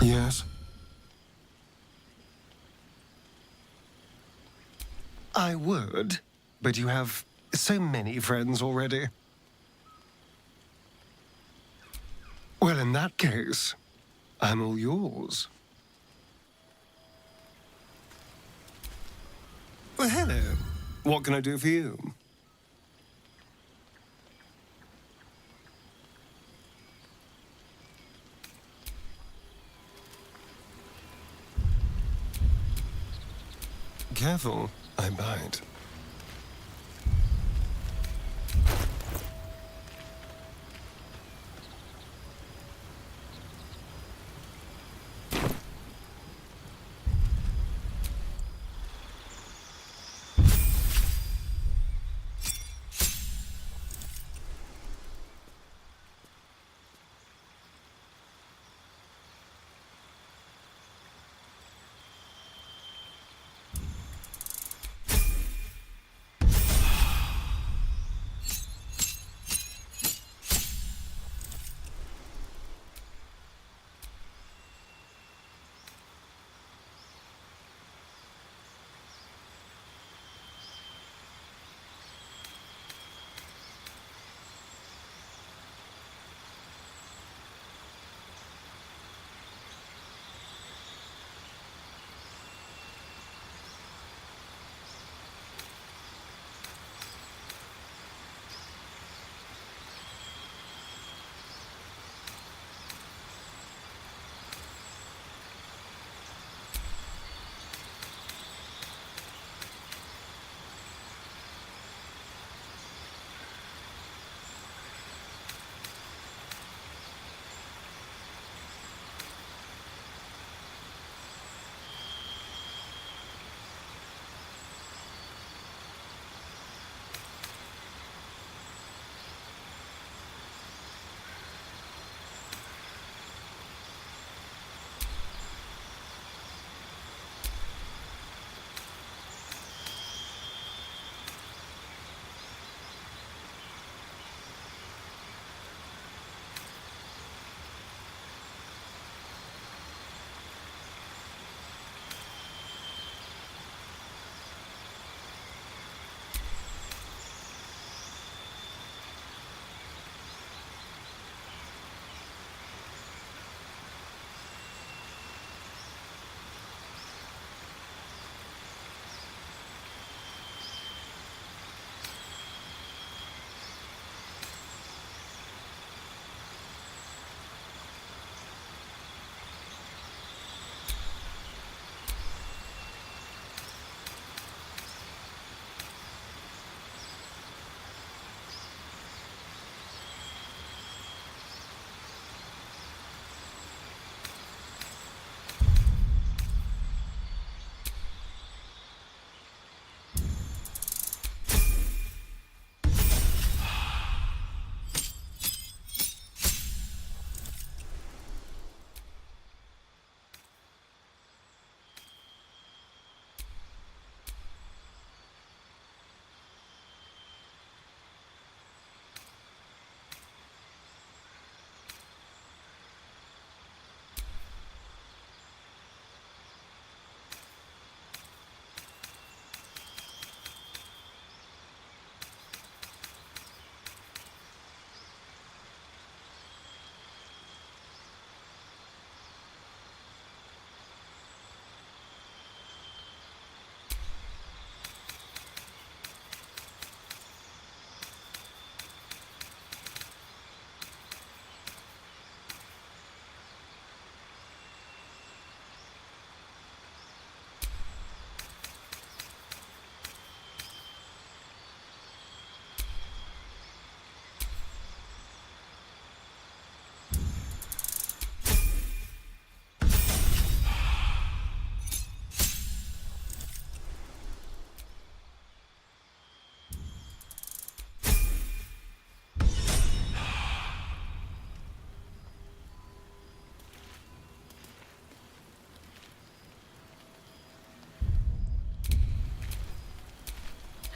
Yes? I would, but you have so many friends already. Well, in that case, I'm all yours. Well, hello. What can I do for you? Careful, I bite.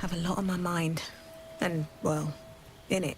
Have a lot on my mind. And, well, in it.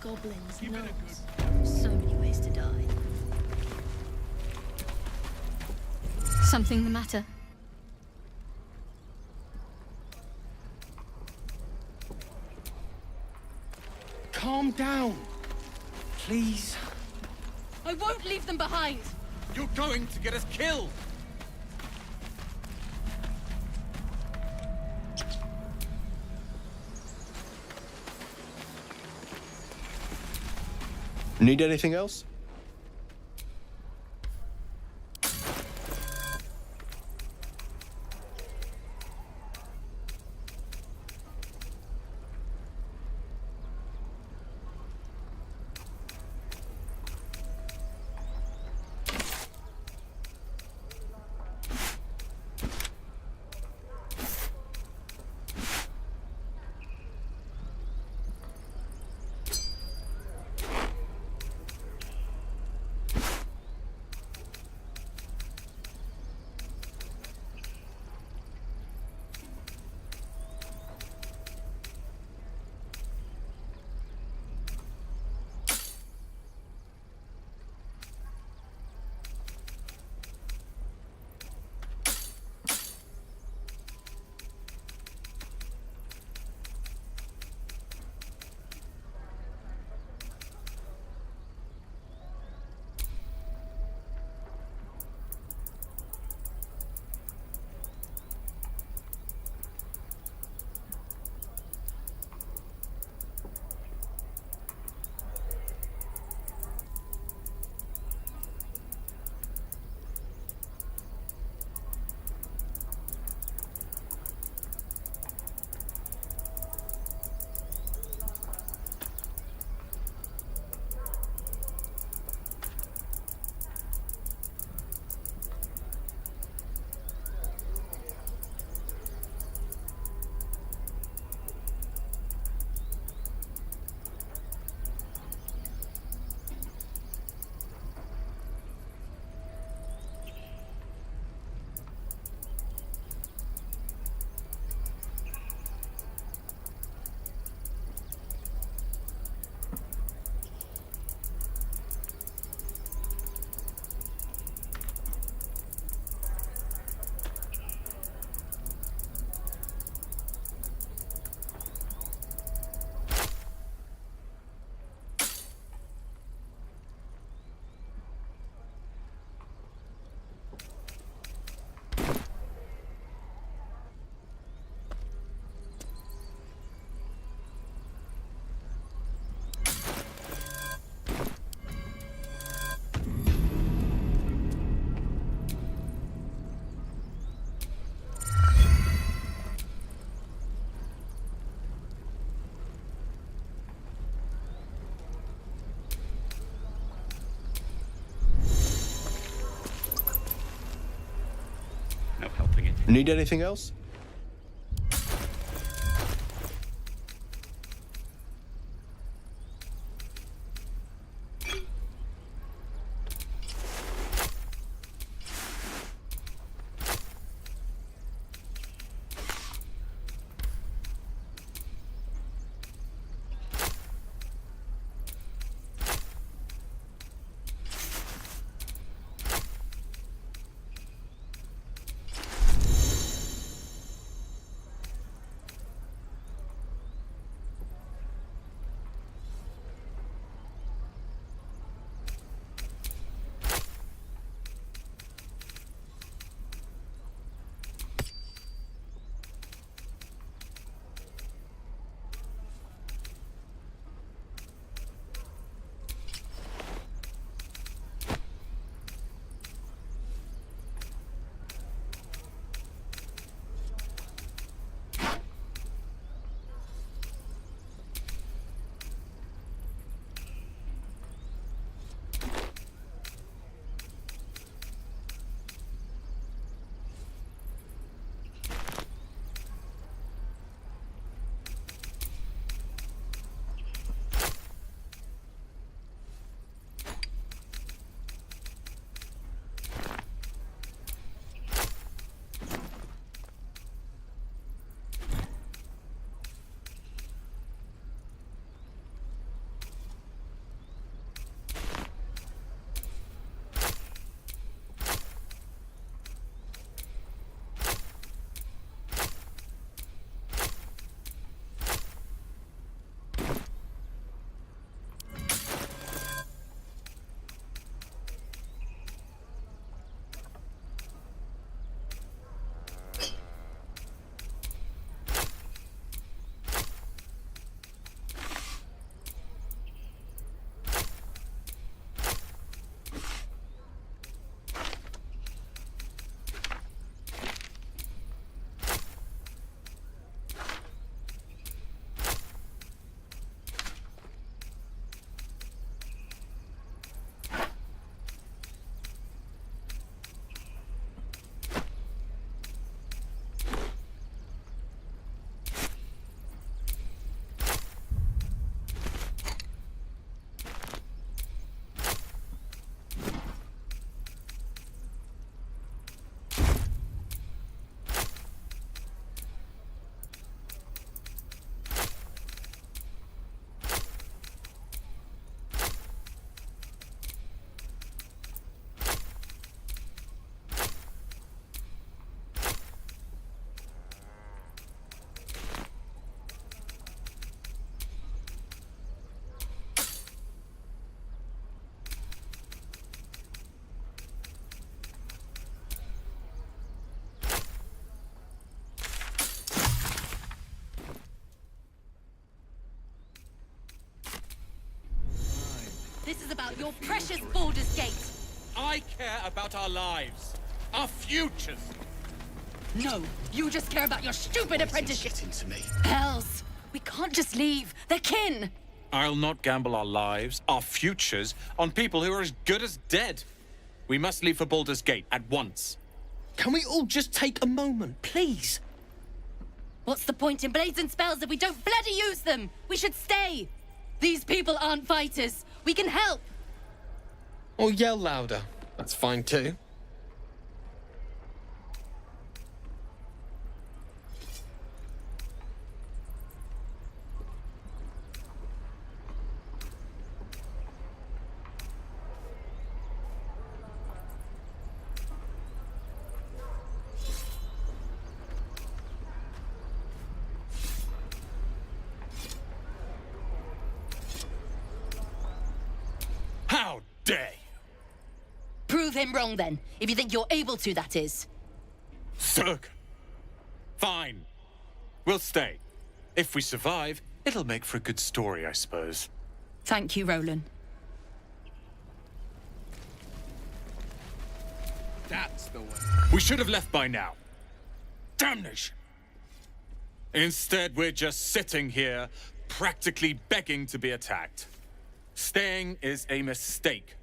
Goblins, gnomes. So many ways to die. Something the matter? Calm down, please. I won't leave them behind! You're going to get us killed. Need anything else? Need anything else? This is about your precious Baldur's Gate. I care about our lives, our futures. No, you just care about your stupid apprenticeship. Get into me. Hells, we can't just leave. They're kin. I'll not gamble our lives, our futures, on people who are as good as dead. We must leave for Baldur's Gate at once. Can we all just take a moment, please? What's the point in blades and spells if we don't bloody use them? We should stay. These people aren't fighters. We can help. Or yell louder. That's fine too. How dare you? Prove him wrong then, if you think you're able to, that is. Zerg. Fine. We'll stay. If we survive, it'll make for a good story, I suppose. Thank you, Roland. That's the way. We should have left by now. Damnation. Instead, we're just sitting here, practically begging to be attacked. Staying is a mistake.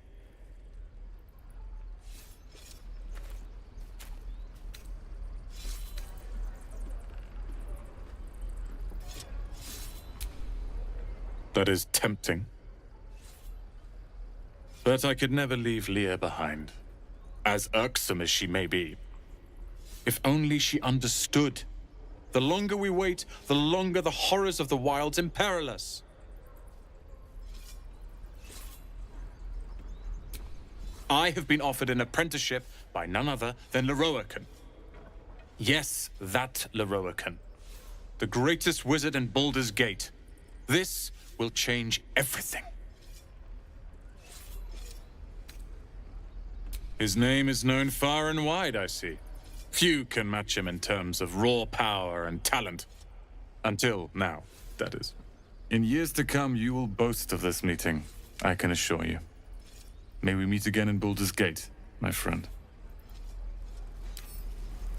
That is tempting. But I could never leave Leah behind, as irksome as she may be. If only she understood. The longer we wait, the longer the horrors of the wilds imperil us. I have been offered an apprenticeship by none other than Leroican. Yes, that Leroican. The greatest wizard in Baldur's Gate. This will change everything. His name is known far and wide, I see. Few can match him in terms of raw power and talent. Until now, that is. In years to come, you will boast of this meeting, I can assure you. May we meet again in Baldur's Gate, my friend.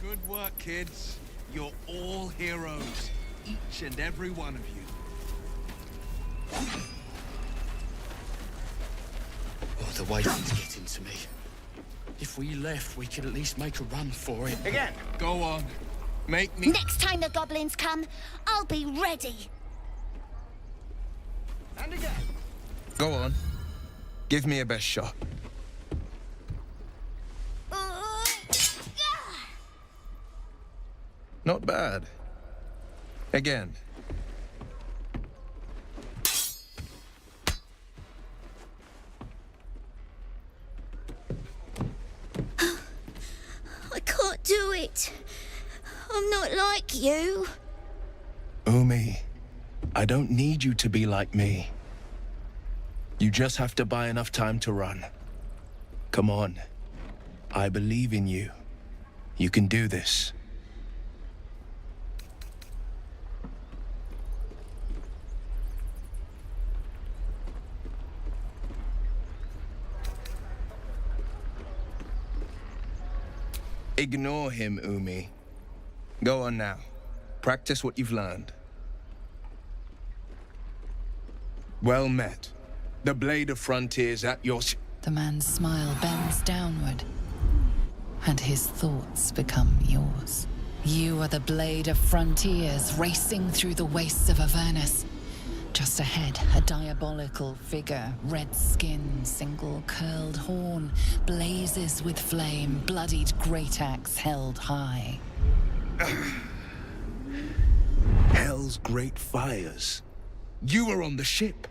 Good work, kids. You're all heroes. Each and every one of you. Oh, the waiting's getting to me. If we left, we could at least make a run for it. Again. Go on. Make me... Next time the goblins come, I'll be ready. And again. Go on. Give me a best shot. Not bad. Again. I can't do it. I'm not like you. Umi, I don't need you to be like me. You just have to buy enough time to run. Come on. I believe in you. You can do this. Ignore him, Umi. Go on now. Practice what you've learned. Well met. The blade of frontiers at your... The man's smile bends downward, and his thoughts become yours. You are the blade of frontiers racing through the wastes of Avernus. Just ahead, a diabolical figure, red skin, single curled horn, blazes with flame, bloodied great axe held high. Hell's great fires. You were on the ship.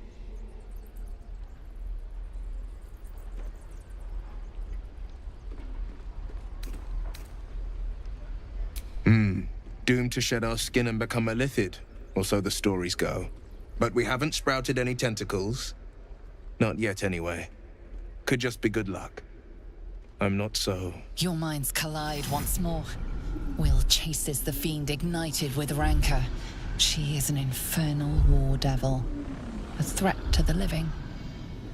Doomed to shed our skin and become a lithid, or so the stories go. But we haven't sprouted any tentacles. Not yet, anyway. Could just be good luck. I'm not so... Your minds collide once more. Will chases the fiend ignited with rancor. She is an infernal war devil. A threat to the living.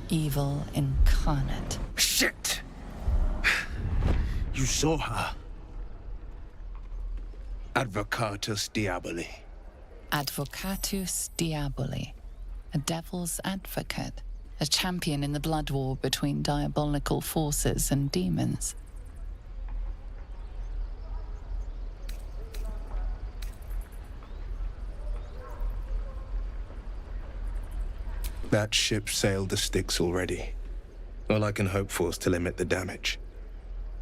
Evil incarnate. Shit! You saw her. Advocatus Diaboli. Advocatus Diaboli. A devil's advocate. A champion in the blood war between diabolical forces and demons. That ship sailed the Styx already. All I can hope for is to limit the damage.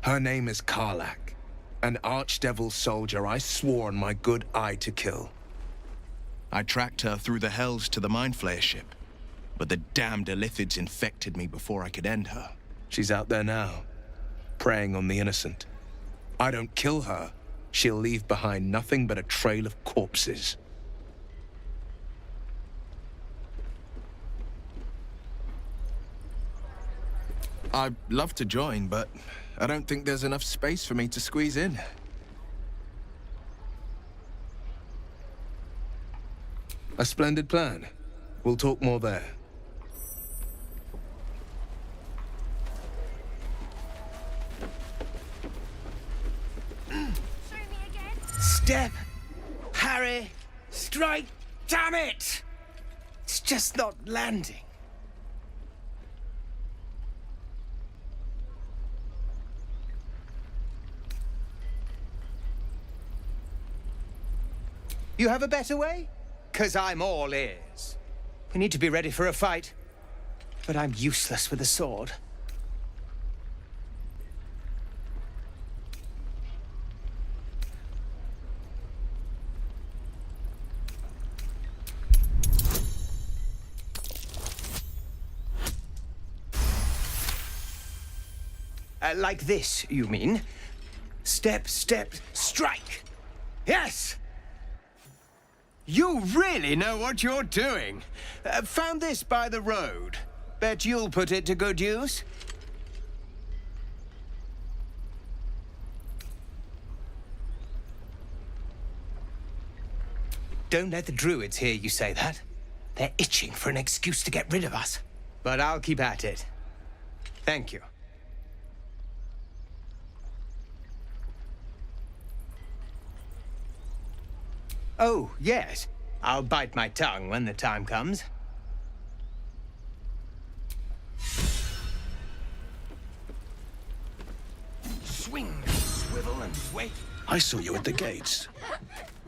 Her name is Karlach, an archdevil soldier I swore on my good eye to kill. I tracked her through the hells to the Mind Flayer ship, but the damned Illithids infected me before I could end her. She's out there now, preying on the innocent. I don't kill her, she'll leave behind nothing but a trail of corpses. I'd love to join, but I don't think there's enough space for me to squeeze in. A splendid plan. We'll talk more there. Step, parry, strike, damn it! It's just not landing. You have a better way? 'Cause I'm all ears. We need to be ready for a fight. But I'm useless with a sword. Like this, you mean? Step, step, strike! Yes! You really know what you're doing. Found this by the road. Bet you'll put it to good use. Don't let the druids hear you say that. They're itching for an excuse to get rid of us. But I'll keep at it. Thank you. Oh, yes. I'll bite my tongue when the time comes. Swing, swivel, and wait. I saw you at the gates.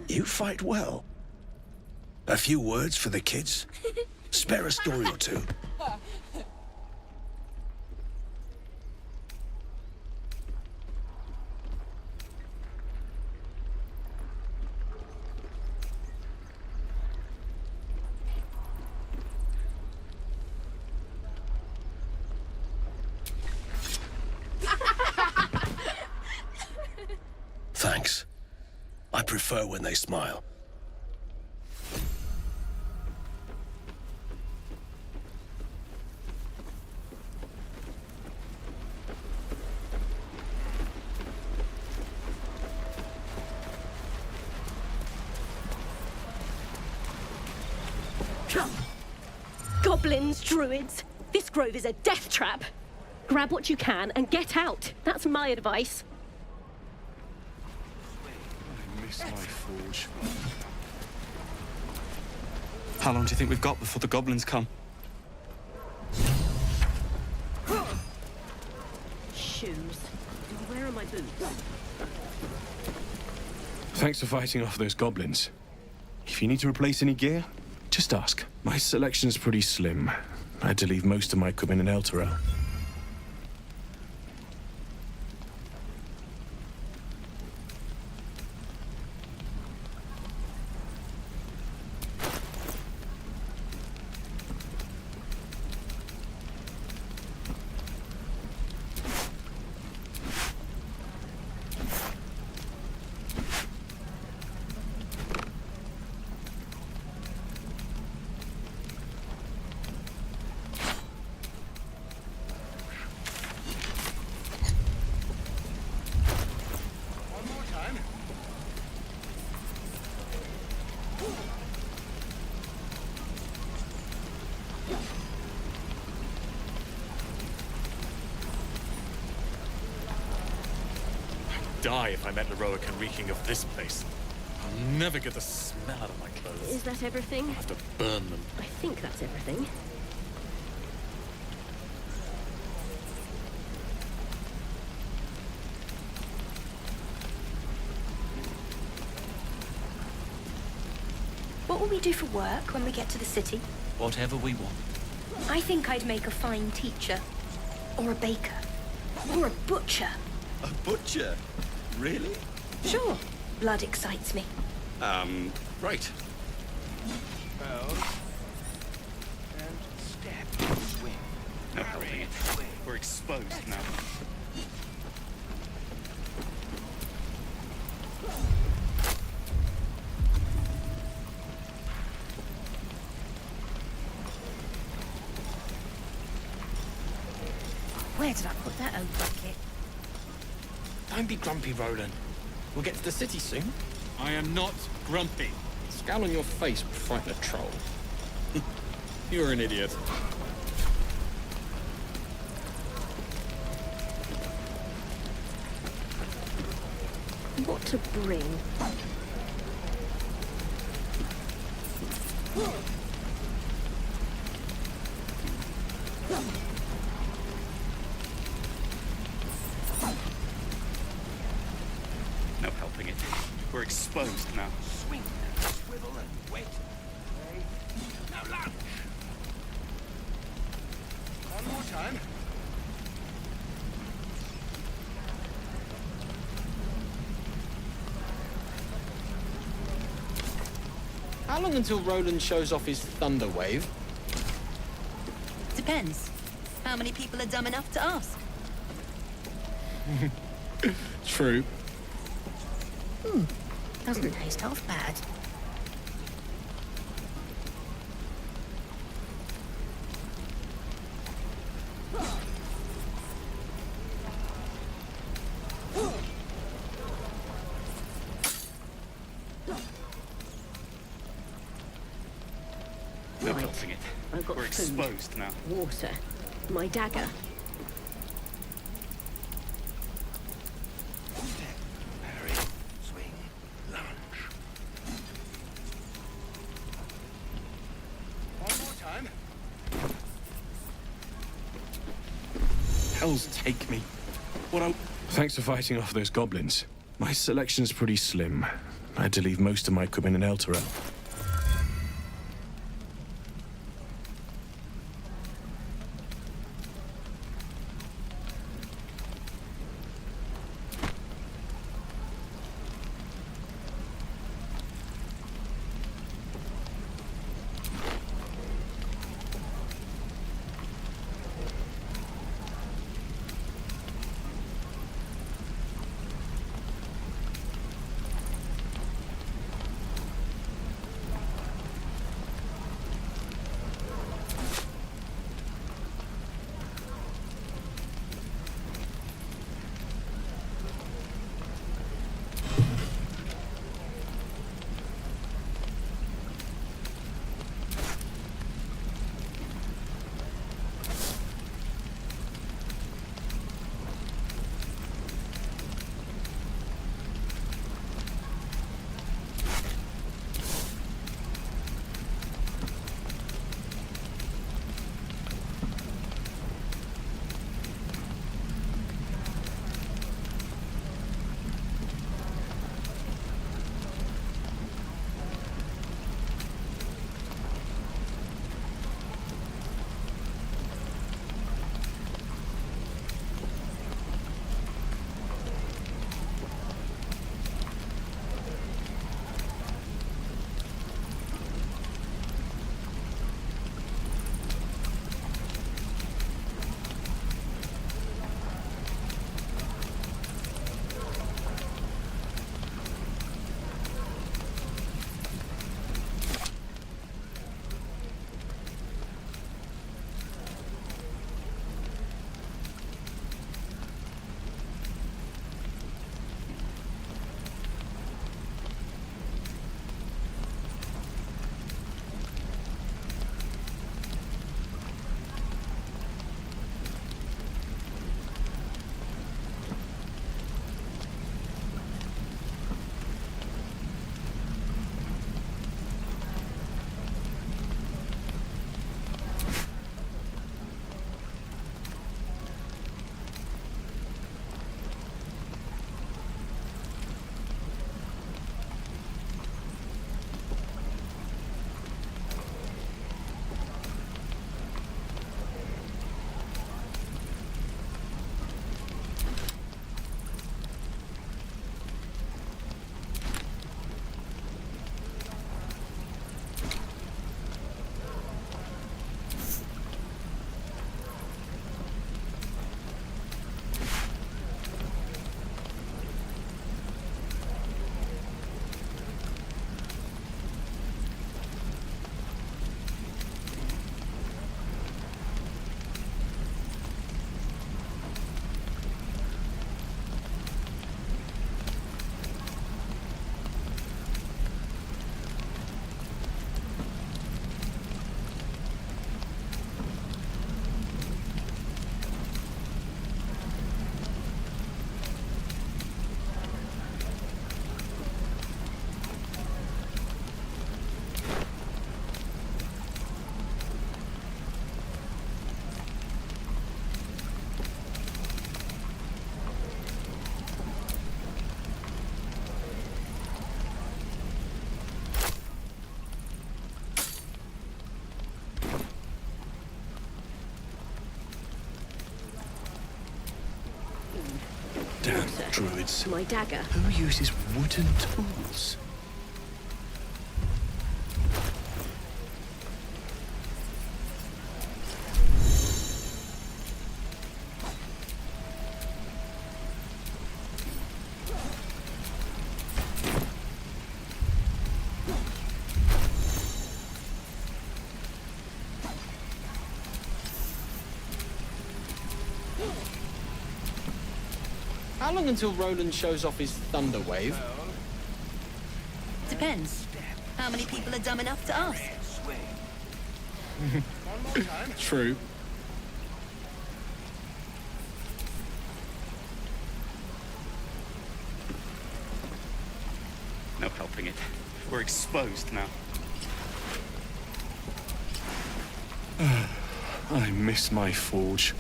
You fight well. A few words for the kids? Spare a story or two. Thanks. I prefer when they smile. Goblins, druids. This grove is a death trap. Grab what you can and get out. That's my advice. I miss my forge. How long do you think we've got before the goblins come? Shoes. Where are my boots? Thanks for fighting off those goblins. If you need to replace any gear, just ask. My selection's pretty slim. I had to leave most of my equipment in Elturel. die if I met Leroican reeking of this place. I'll never get the smell out of my clothes. Is that everything? I'll have to burn them. I think that's everything. What will we do for work when we get to the city? Whatever we want. I think I'd make a fine teacher. Or a baker. Or a butcher. A butcher? Really? Sure. Blood excites me. Right. Well, and step, swing. No helping it. We're exposed now. Where did I put that old bucket? Don't be grumpy, Roland. We'll get to the city soon. I am not grumpy. Scowl on your face would frighten a troll. You're an idiot. What to bring? No helping it. We're exposed now. Swing, swivel, and wait. Okay. Now lunge. One more time. How long until Roland shows off his thunder wave? Depends. How many people are dumb enough to ask? True. Doesn't taste half bad. No helping it. I've got We're food, exposed now. water, my dagger. Step, parry, swing, lunge. One more time. Hells take me. Thanks for fighting off those goblins. My selection's pretty slim. I had to leave most of my equipment in Elturel. Damn water. druids. My dagger. Who uses wooden tools? How long until Roland shows off his thunder wave? Depends. How many people are dumb enough to ask? True. No helping it. We're exposed now. I miss my forge.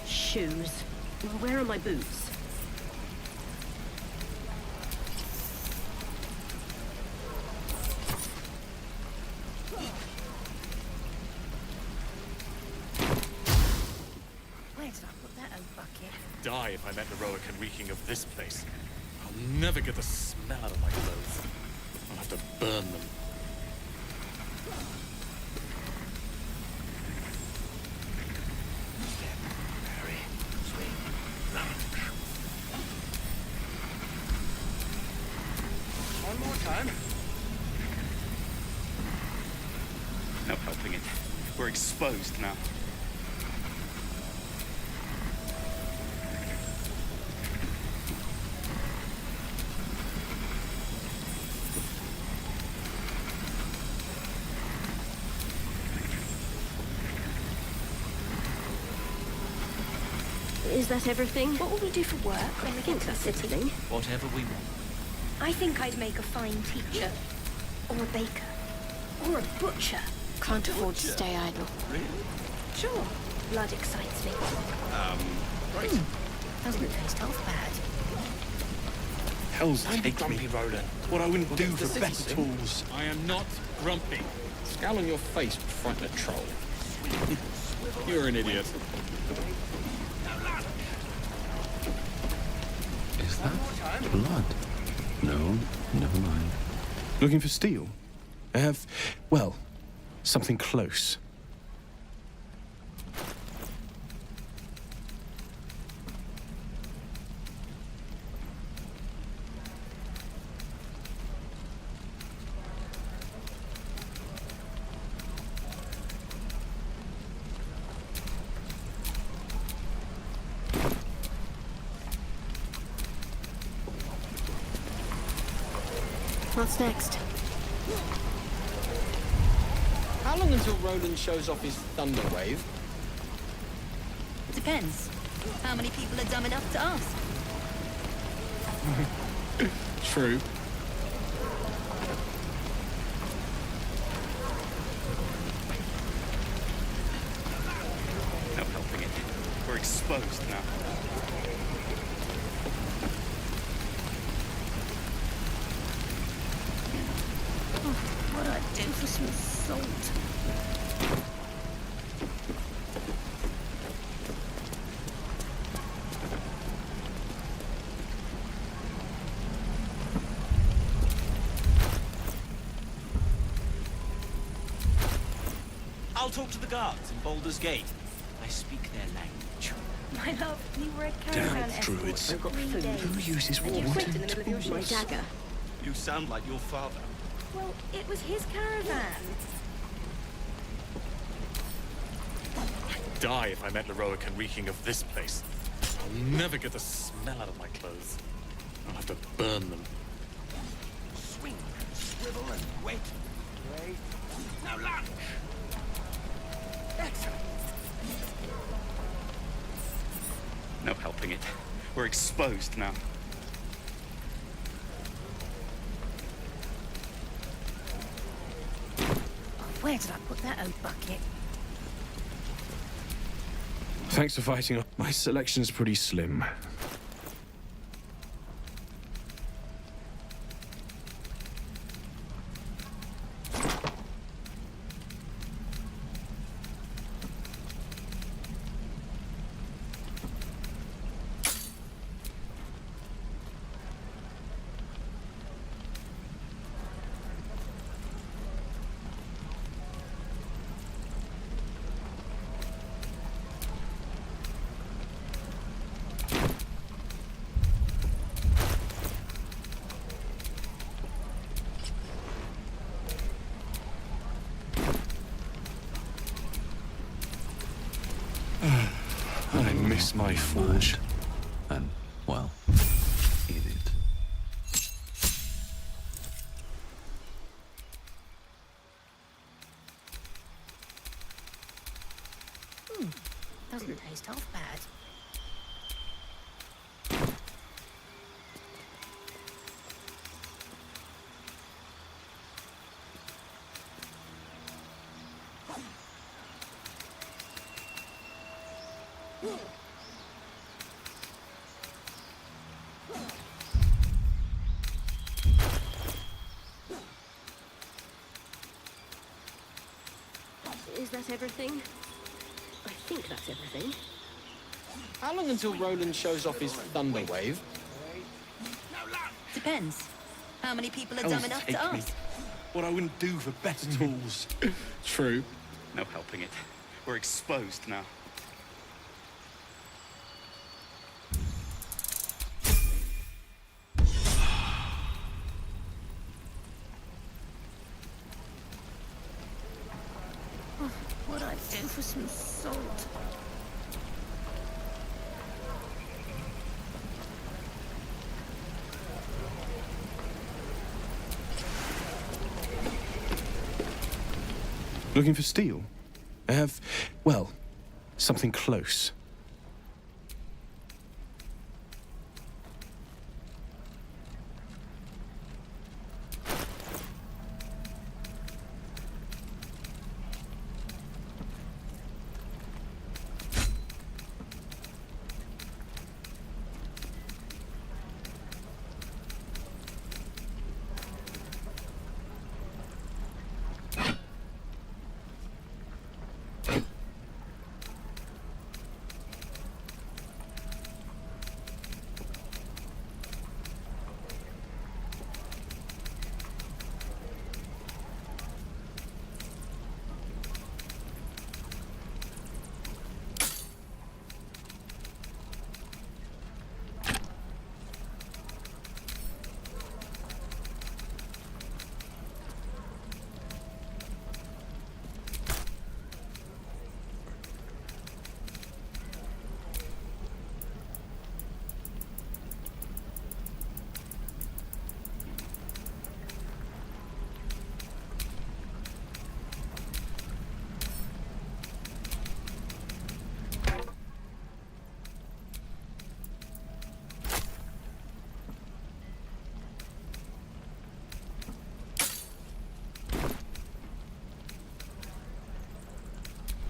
Shoes. Well, where are my boots? Where did I put that old bucket? Die if I met heroic and reeking of this place. I'll never get the smell out of my clothes. I'll have to burn them. One more time. No helping it. We're exposed now. Is that everything? What will we do for work when we get to the city? Whatever we want. I think I'd make a fine teacher, or a baker, or a butcher. Can't afford to stay idle. Sure, blood excites me. Right. Doesn't taste half bad. Hell's Don't be take grumpy, me. Roland. What I wouldn't do get to for the better city. tools. I am not grumpy. Scowl on your face would frighten a troll. You're an idiot. Is that blood? No, never mind. Looking for steel? I have, well, something close. What's next? How long until Roland shows off his thunder wave? Depends. How many people are dumb enough to ask? True. No helping it. We're exposed now. What do I do for some salt? I'll talk to the guards in Baldur's Gate. I speak their language. My love, you were a Damn caravan escort druids. for 3 days. Who uses And you wooden quit in the middle of your My shift. dagger. You sound like your father. Well, it was his caravan. Die if I met heroic and reeking of this place. I'll never get the smell out of my clothes. I'll have to burn them. Swing, swivel, and wait. Wait. Now lunge. Excellent. No helping it. We're exposed now. Where did I put that old bucket? Thanks for fighting. My selection's pretty slim. Grace my forge. And, well, idiot. Doesn't taste half bad. Is that everything? I think that's everything. How long until Roland shows off his thunder wave? Depends. How many people are Oh, dumb enough to take me. ask? What I wouldn't do for better tools. True. No helping it. We're exposed now. What'd I do for some salt? Looking for steel? I have, well, something close.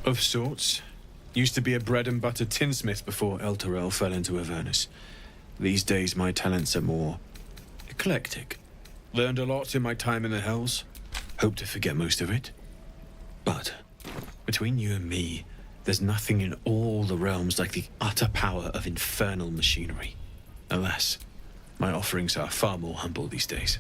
Of sorts. Used to be a bread and butter tinsmith before Elturel fell into Avernus. These days my talents are more eclectic. Learned a lot in my time in the Hells. Hope to forget most of it. But between you and me, there's nothing in all the realms like the utter power of infernal machinery. Alas, my offerings are far more humble these days.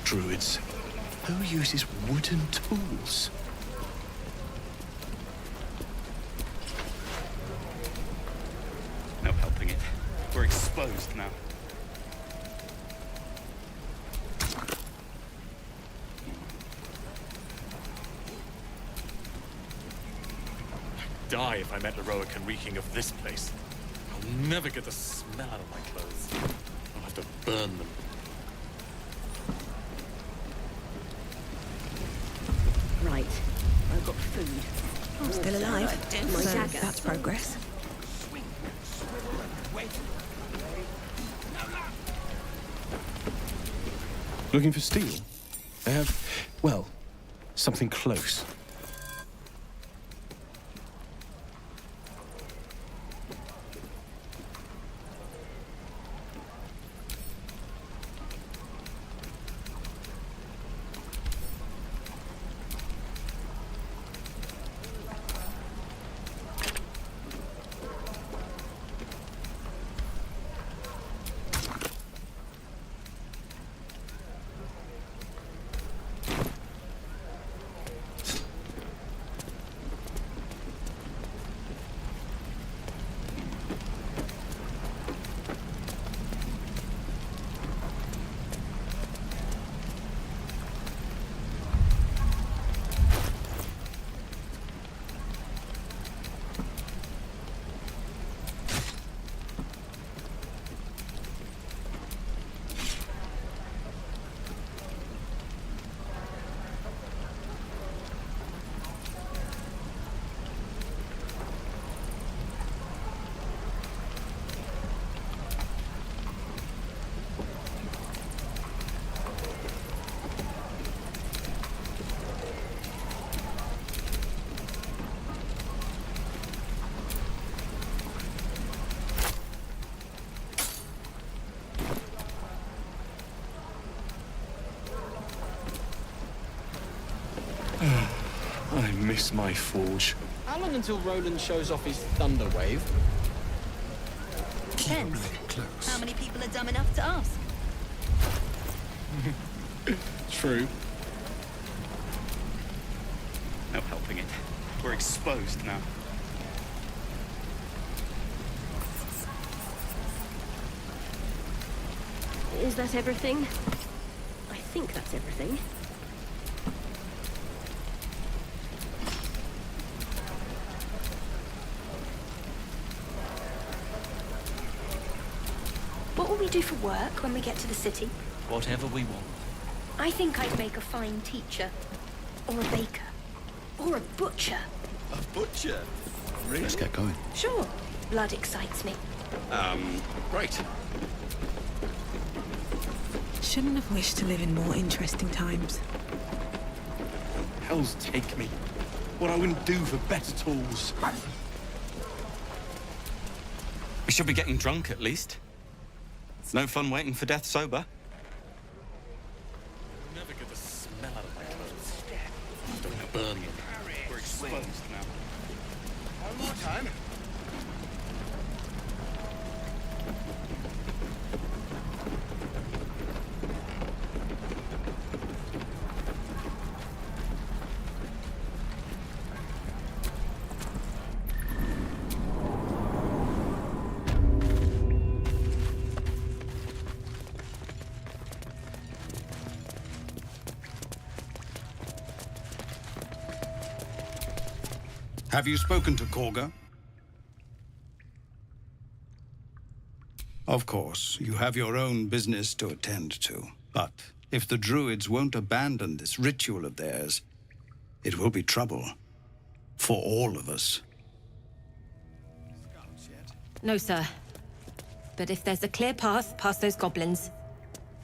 Druids. Who uses wooden tools? No helping it. We're exposed now. Die if I met heroic and reeking of this place. I'll never get the smell out of my clothes. I'll have to burn them. Right. I've got food. Oh, still alive. My So dagger. that's progress. Looking for steel? I have, well, something close. I miss my forge. How long until Roland shows off his thunder wave? Depends. How many people are dumb enough to ask? True. No helping it. We're exposed now. Is that everything? I think that's everything. What will we do for work when we get to the city? Whatever we want. I think I'd make a fine teacher. Or a baker. Or a butcher. A butcher? Really? Let's get going. Sure. Blood excites me. Great. Shouldn't have wished to live in more interesting times. Hells take me. What I wouldn't do for better tools. We should be getting drunk at least. It's no fun waiting for death sober. I'll never get the smell out of my clothes. I'll have to burn them. We're exposed now. One more time. Have you spoken to Korga? Of course, you have your own business to attend to. But if the Druids won't abandon this ritual of theirs, it will be trouble. For all of us. No, sir. But if there's a clear path past those goblins,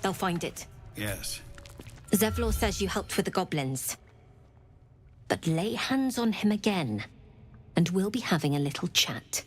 they'll find it. Yes. Zevlor says you helped with the goblins. But lay hands on him again, and we'll be having a little chat.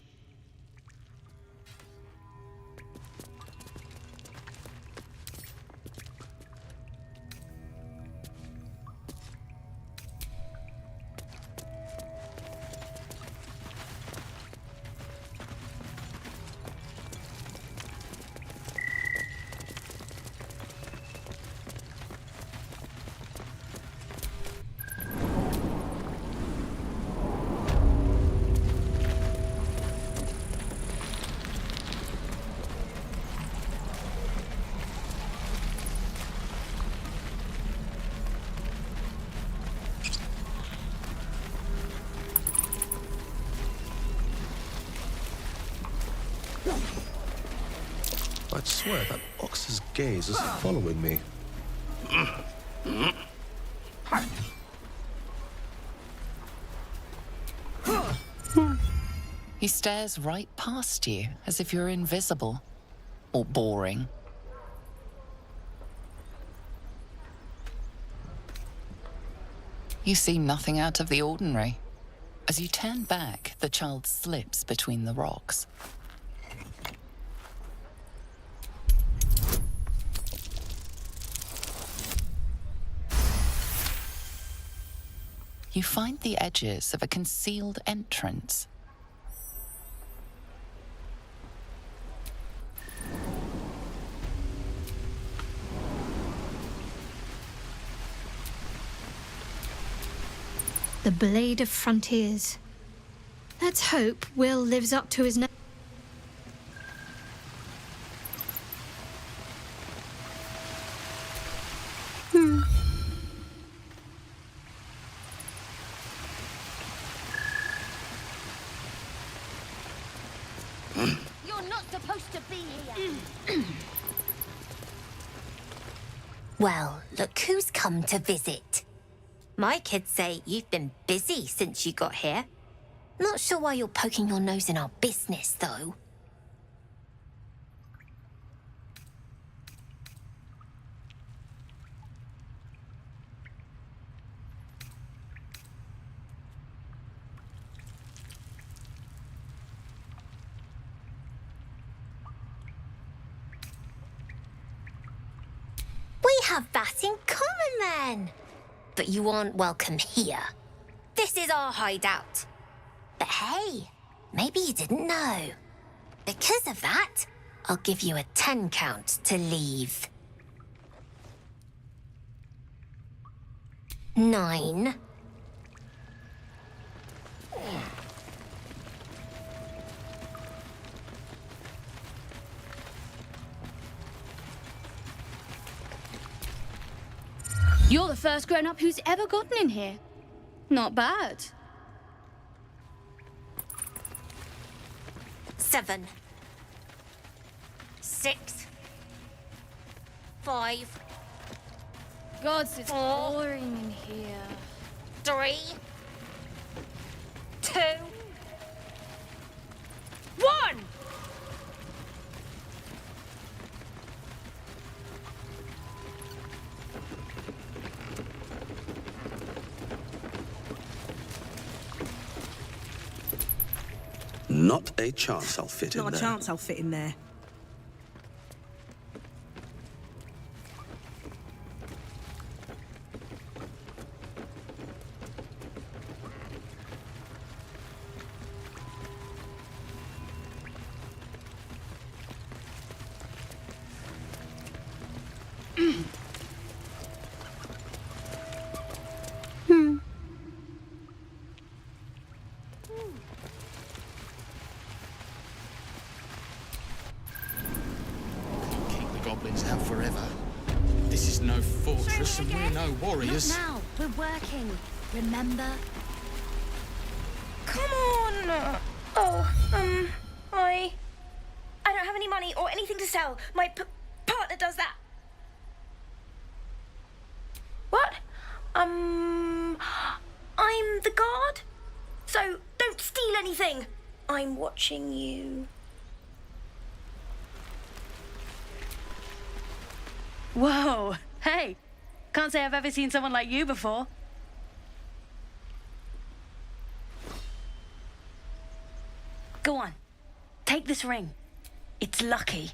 I'd swear that ox's gaze is following me. He stares right past you, as if you're invisible. Or boring. You see nothing out of the ordinary. As you turn back, the child slips between the rocks. You find the edges of a concealed entrance. The Blade of Frontiers. Let's hope Will lives up to his name. You're not supposed to be here. Well, look who's come to visit. My kids say you've been busy since you got here. Not sure why you're poking your nose in our business, though. We have that in common, then. But you aren't welcome here. This is our hideout. But hey, maybe you didn't know. Because of that, I'll give you a 10 count to leave. 9. You're the first grown-up who's ever gotten in here. Not bad. 7. 6. 5. God, it's boring in here. 3. 2. 1. Not a chance I'll fit in there. Not a chance I'll fit in there. Goblins out forever. This is no fortress and we're no warriors. Not now. We're working. Remember? Come on! Oh, I don't have any money or anything to sell. My partner does that. What? I'm the guard. So don't steal anything. I'm watching you. Whoa, hey, can't say I've ever seen someone like you before. Go on, take this ring. It's lucky.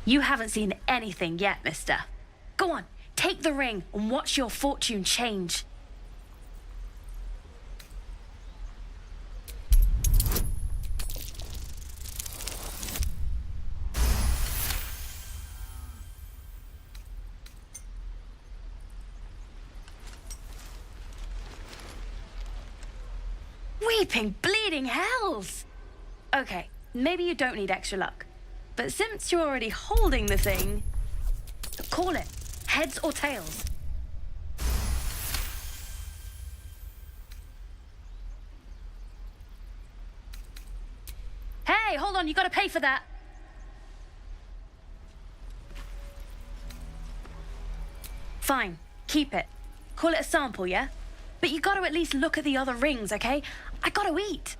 You haven't seen anything yet, mister. Go on, take the ring and watch your fortune change. Flipping bleeding hells! Okay, maybe you don't need extra luck. But since you're already holding the thing, call it. Heads or tails. Hey, hold on, you gotta pay for that. Fine, keep it. Call it a sample, yeah? But you gotta at least look at the other rings, okay? I gotta eat.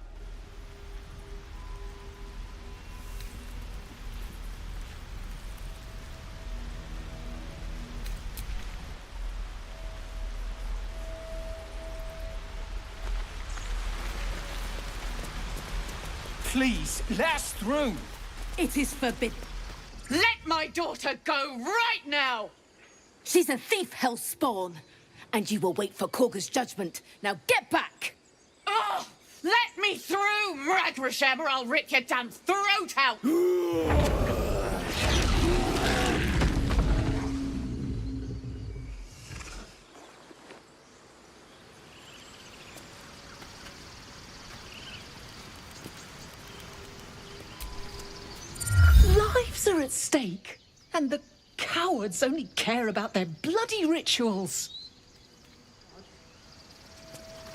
Please, let us through. It is forbidden. Let my daughter go right now! She's a thief, hellspawn. And you will wait for Korga's judgment. Now get back! Oh, let me through, Mragrasham, or I'll rip your damn throat out! Lives are at stake, and the cowards only care about their bloody rituals.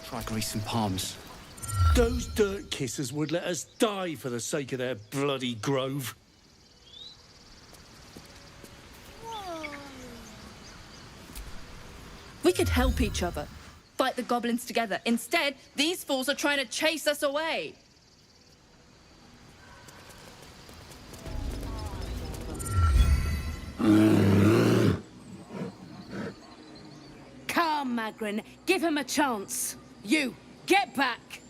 Try greasing palms. Those dirt kissers would let us die for the sake of their bloody grove. We could help each other, fight the goblins together. Instead, these fools are trying to chase us away. Come, Magrin, give him a chance. You, get back!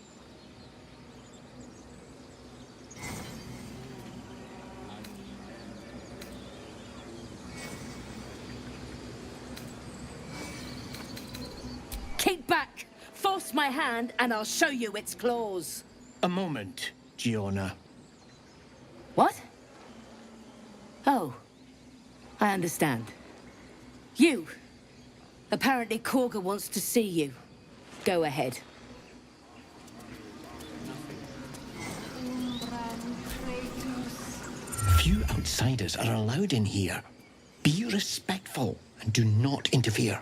Keep back! Force my hand and I'll show you its claws. A moment, Giona. What? Oh, I understand. You. Apparently Korga wants to see you. Go ahead. Few outsiders are allowed in here. Be respectful and do not interfere.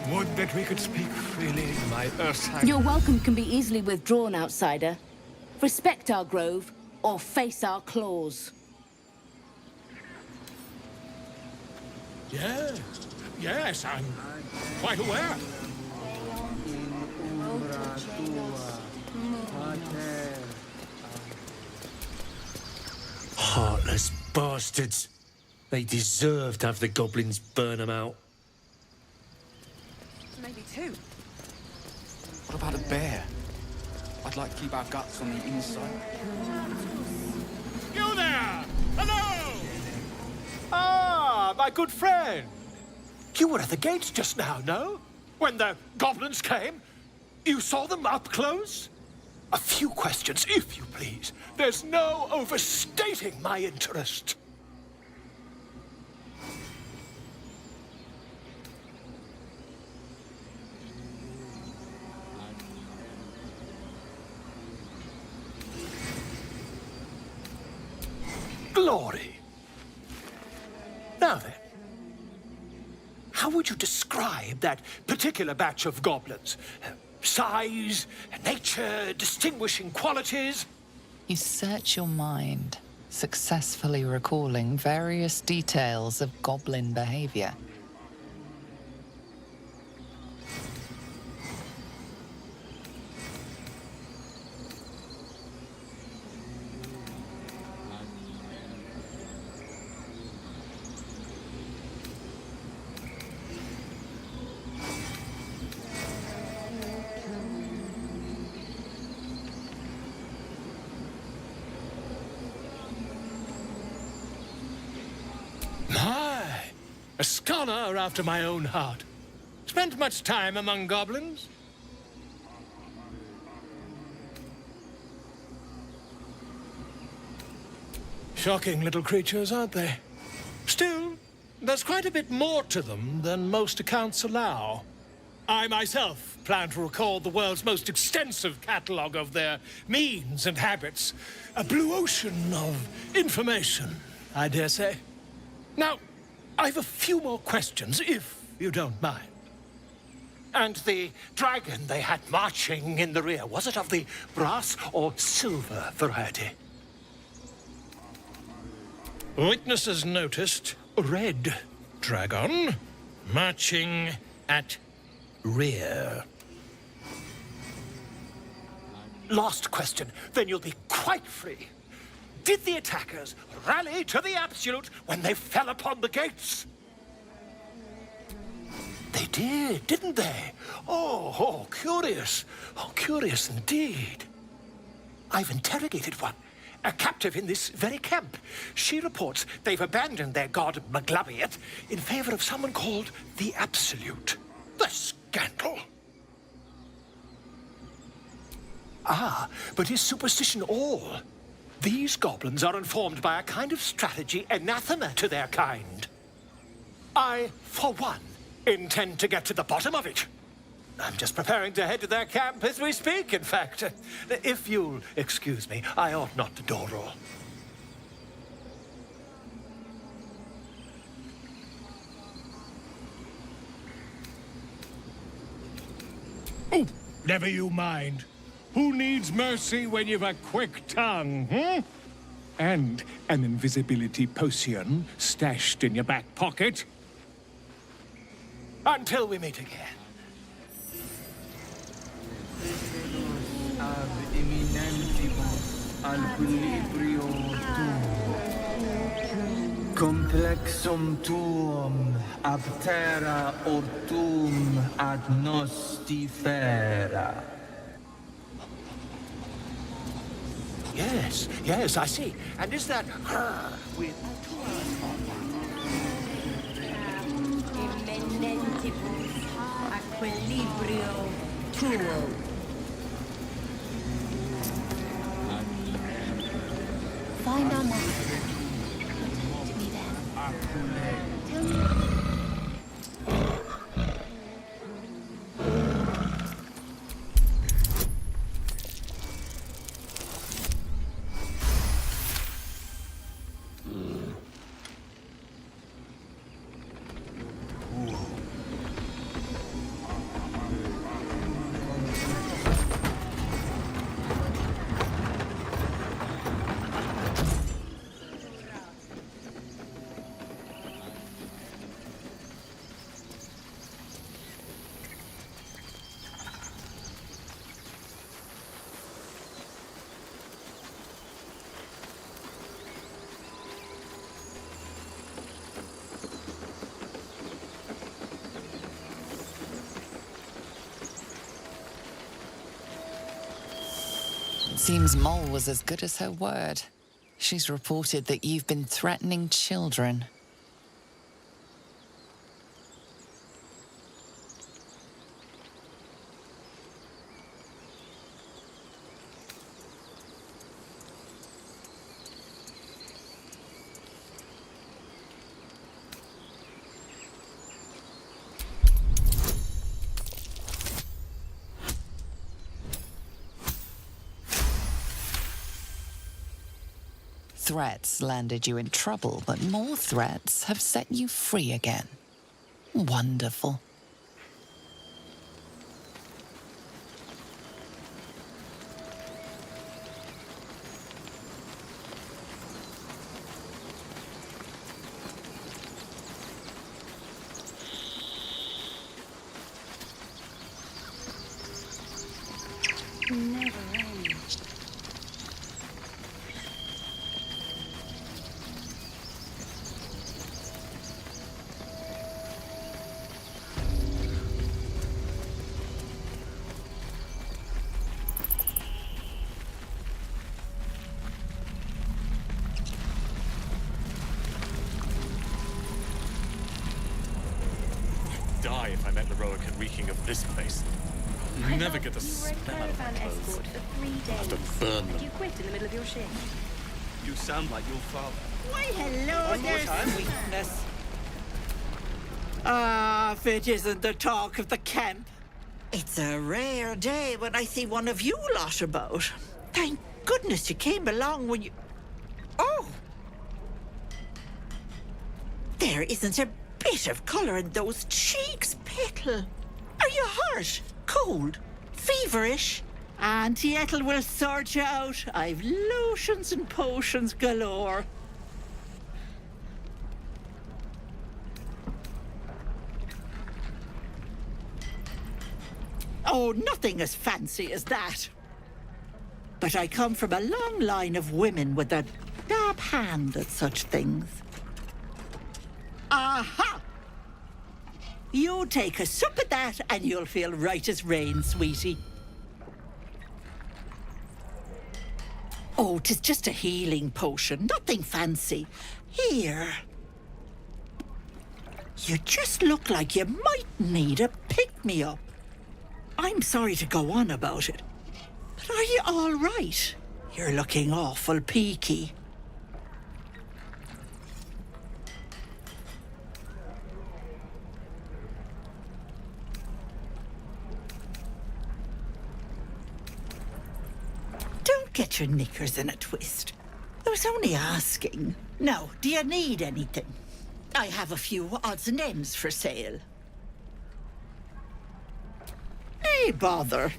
Would that we could speak freely, my Earthside. Your welcome can be easily withdrawn, outsider. Respect our grove, or face our claws. Yes, I'm quite aware. Heartless bastards. They deserve to have the goblins burn them out. Maybe two. What about a bear? I'd like to keep our guts on the inside. You there! Hello! Ah, my good friend. You were at the gates just now, no? When the goblins came? You saw them up close? A few questions, if you please. There's no overstating my interest. Glory. Now then, how would you describe that particular batch of goblins? Size, nature, distinguishing qualities? You search your mind, successfully recalling various details of goblin behavior. A scholar after my own heart. Spent much time among goblins? Shocking little creatures, aren't they? Still, there's quite a bit more to them than most accounts allow. I myself plan to record the world's most extensive catalogue of their means and habits. A blue ocean of information, I dare say. Now, I've a few more questions, if you don't mind. And the dragon they had marching in the rear, was it of the brass or silver variety? Witnesses noticed a red dragon marching at rear. Last question, then you'll be quite free. Did the attackers rally to the absolute when they fell upon the gates? They did, didn't they? Oh, curious. Oh, curious indeed. I've interrogated one, a captive in this very camp. She reports they've abandoned their god Maglabiet in favor of someone called the Absolute. The scandal! Ah, but is superstition all? These goblins are informed by a kind of strategy anathema to their kind. I, for one, intend to get to the bottom of it. I'm just preparing to head to their camp as we speak, in fact. If you'll excuse me, I ought not to door roll. Oh, never you mind. Who needs mercy when you've a quick tongue, hmm? And an invisibility potion stashed in your back pocket? Until we meet again. Complexum tuum ab terra ortum ad nostifera. Yes, I see. And is that her with... Equilibrio tuo. Find our mark. Tell me. Seems Mole was as good as her word. She's reported that you've been threatening children. Threats landed you in trouble, but more threats have set you free again. Wonderful. Never ends. Die if I met the Roic and reeking of this place. You never get the smell out of my clothes. For 3 days. I have to burn them. You quit in the middle of your shift. You sound like your father. Why, hello One more there, time. sweetness. Ah, if it isn't the talk of the camp. It's a rare day when I see one of you lot about. Thank goodness you came along when you... Oh! There isn't a bit of colour in those cheeks, Petal. Are you hurt? Cold? Feverish? Auntie Ethel will sort you out. I've lotions and potions galore. Oh, nothing as fancy as that. But I come from a long line of women with a dab hand at such things. Aha! You take a sup of that and you'll feel right as rain, sweetie. Oh, 'tis just a healing potion, nothing fancy. Here. You just look like you might need a pick-me-up. I'm sorry to go on about it, but are you all right? You're looking awful peaky. Don't get your knickers in a twist. I was only asking. Now, do you need anything? I have a few odds and ends for sale. Hey, bother.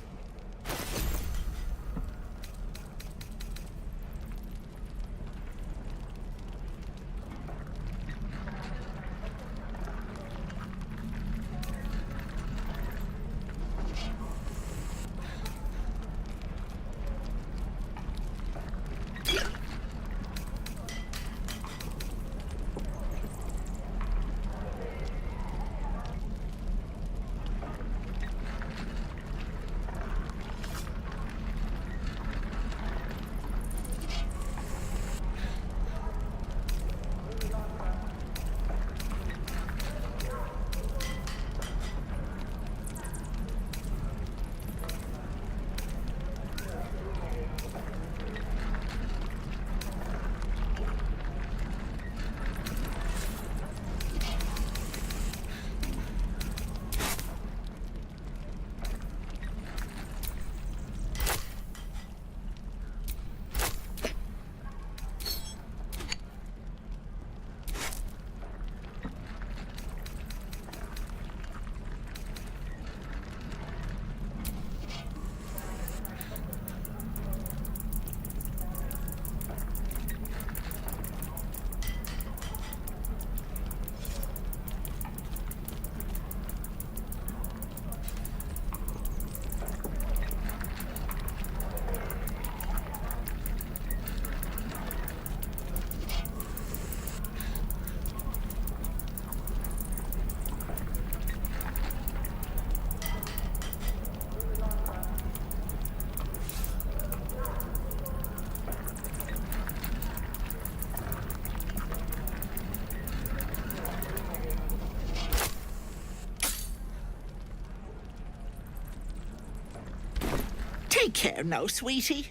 Take care now, sweetie.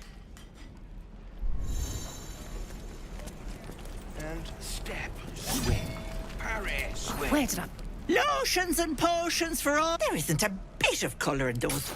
And step, swing, parry, swing. Where did I... Lotions and potions for all. There isn't a bit of colour in those.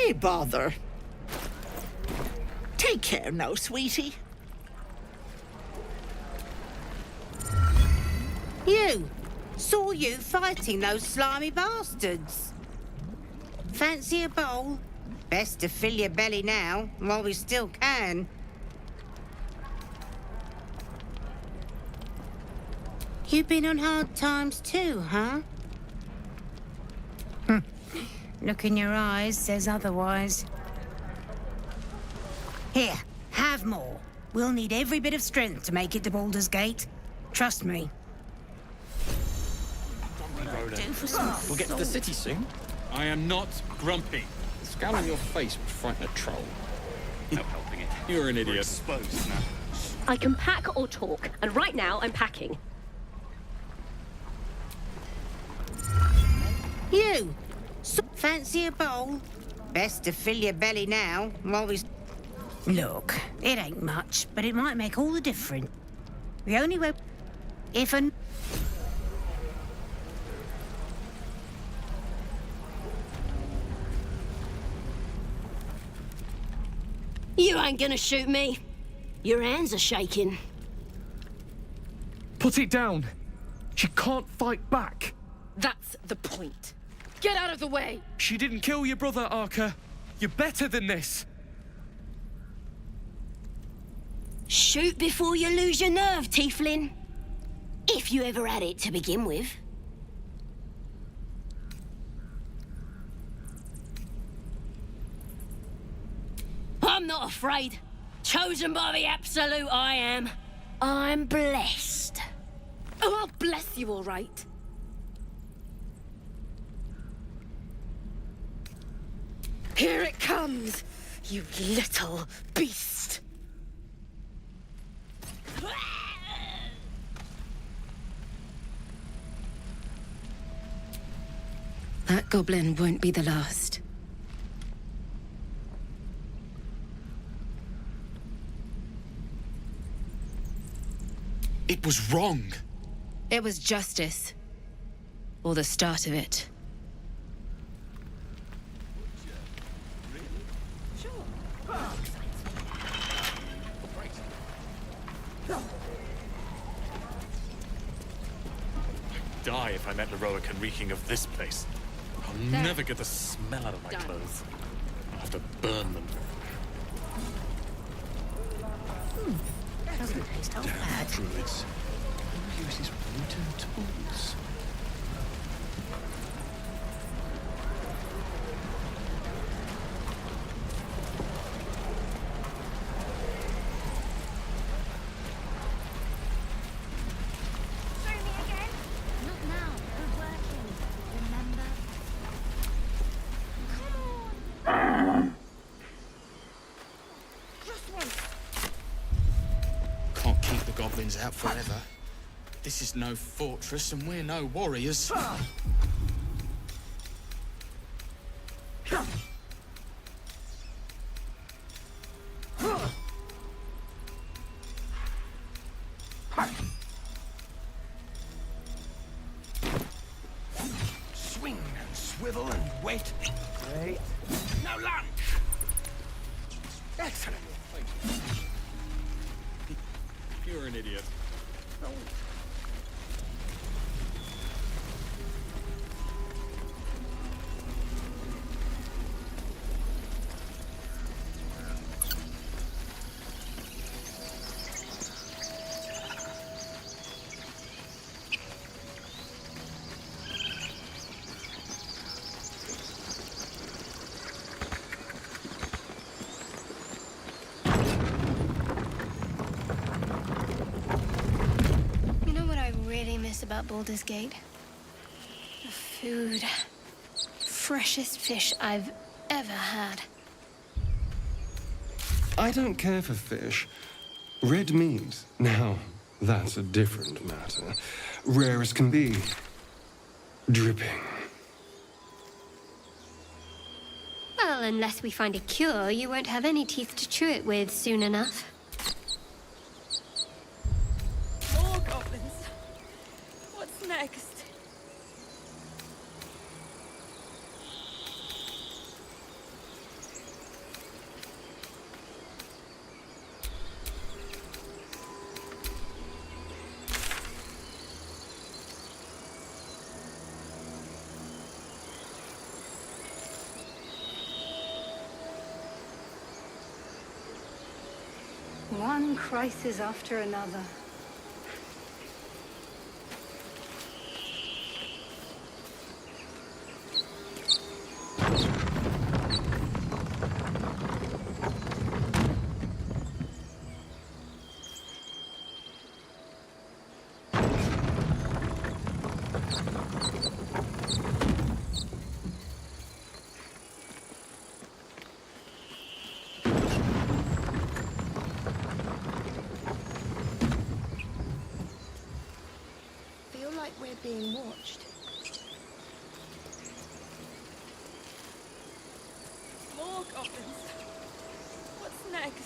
Why bother? Take care now, sweetie. You! Saw you fighting those slimy bastards. Fancy a bowl? Best to fill your belly now, while we still can. You been on hard times too, huh? Look in your eyes says otherwise. Here, have more. We'll need every bit of strength to make it to Baldur's Gate. Trust me. We'll get to the city soon. I am not grumpy. The scowl on your face would frighten a troll. No helping it. You're an idiot. We're exposed now. I can pack or talk, and right now I'm packing. You! Fancy a bowl? Best to fill your belly now, while we... Look, it ain't much, but it might make all the difference. The only way... If an... You ain't gonna shoot me. Your hands are shaking. Put it down. She can't fight back. That's the point. Get out of the way! She didn't kill your brother, Arca. You're better than this. Shoot before you lose your nerve, Tieflin. If you ever had it to begin with. I'm not afraid. Chosen by the Absolute, I am. I'm blessed. Oh, I'll bless you, all right. Here it comes, you little beast. That goblin won't be the last. It was wrong. It was justice. Or the start of it. Die if I met Leroic and reeking of this place. I'll never get the smell out of my clothes. I'll have to burn them. Doesn't taste half bad. Druids. Who uses wooden tools? Can't keep the goblins out forever. This is no fortress and we're no warriors. Swing and swivel and wait. Great. Now lunge. Excellent. You're an idiot. About Baldur's Gate. The food. Freshest fish I've ever had. I don't care for fish. Red meat, now, that's a different matter. Rare as can be. Dripping. Well, unless we find a cure, you won't have any teeth to chew it with soon enough. More goblins. What's next? One crisis after another. We're being watched. More goblins. What's next?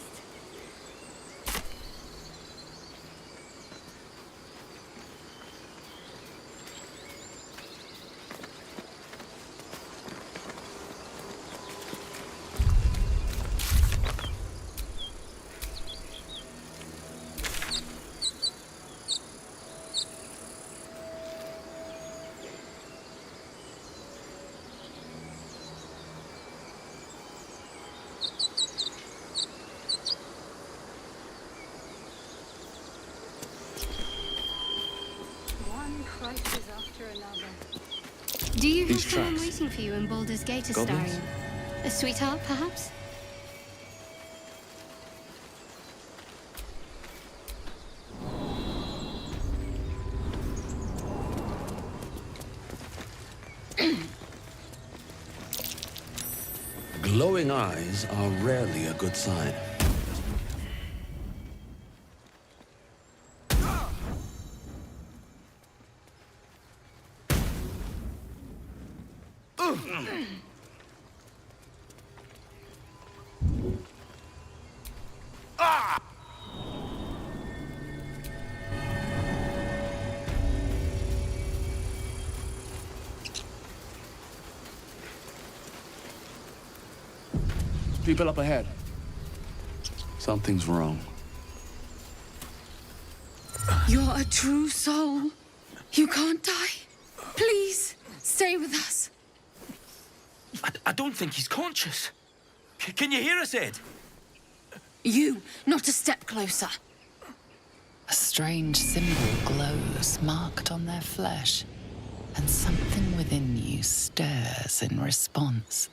Crisis after another. Do you have These someone tracks. waiting for you in Baldur's Gate, Goblins? Astarion? A sweetheart, perhaps? Glowing eyes are rarely a good sign. People up ahead. Something's wrong. You're a true soul. You can't die. Please, stay with us. I don't think he's conscious. Can you hear us, Ed? You, not a step closer. A strange symbol glows, marked on their flesh, and something within you stirs in response.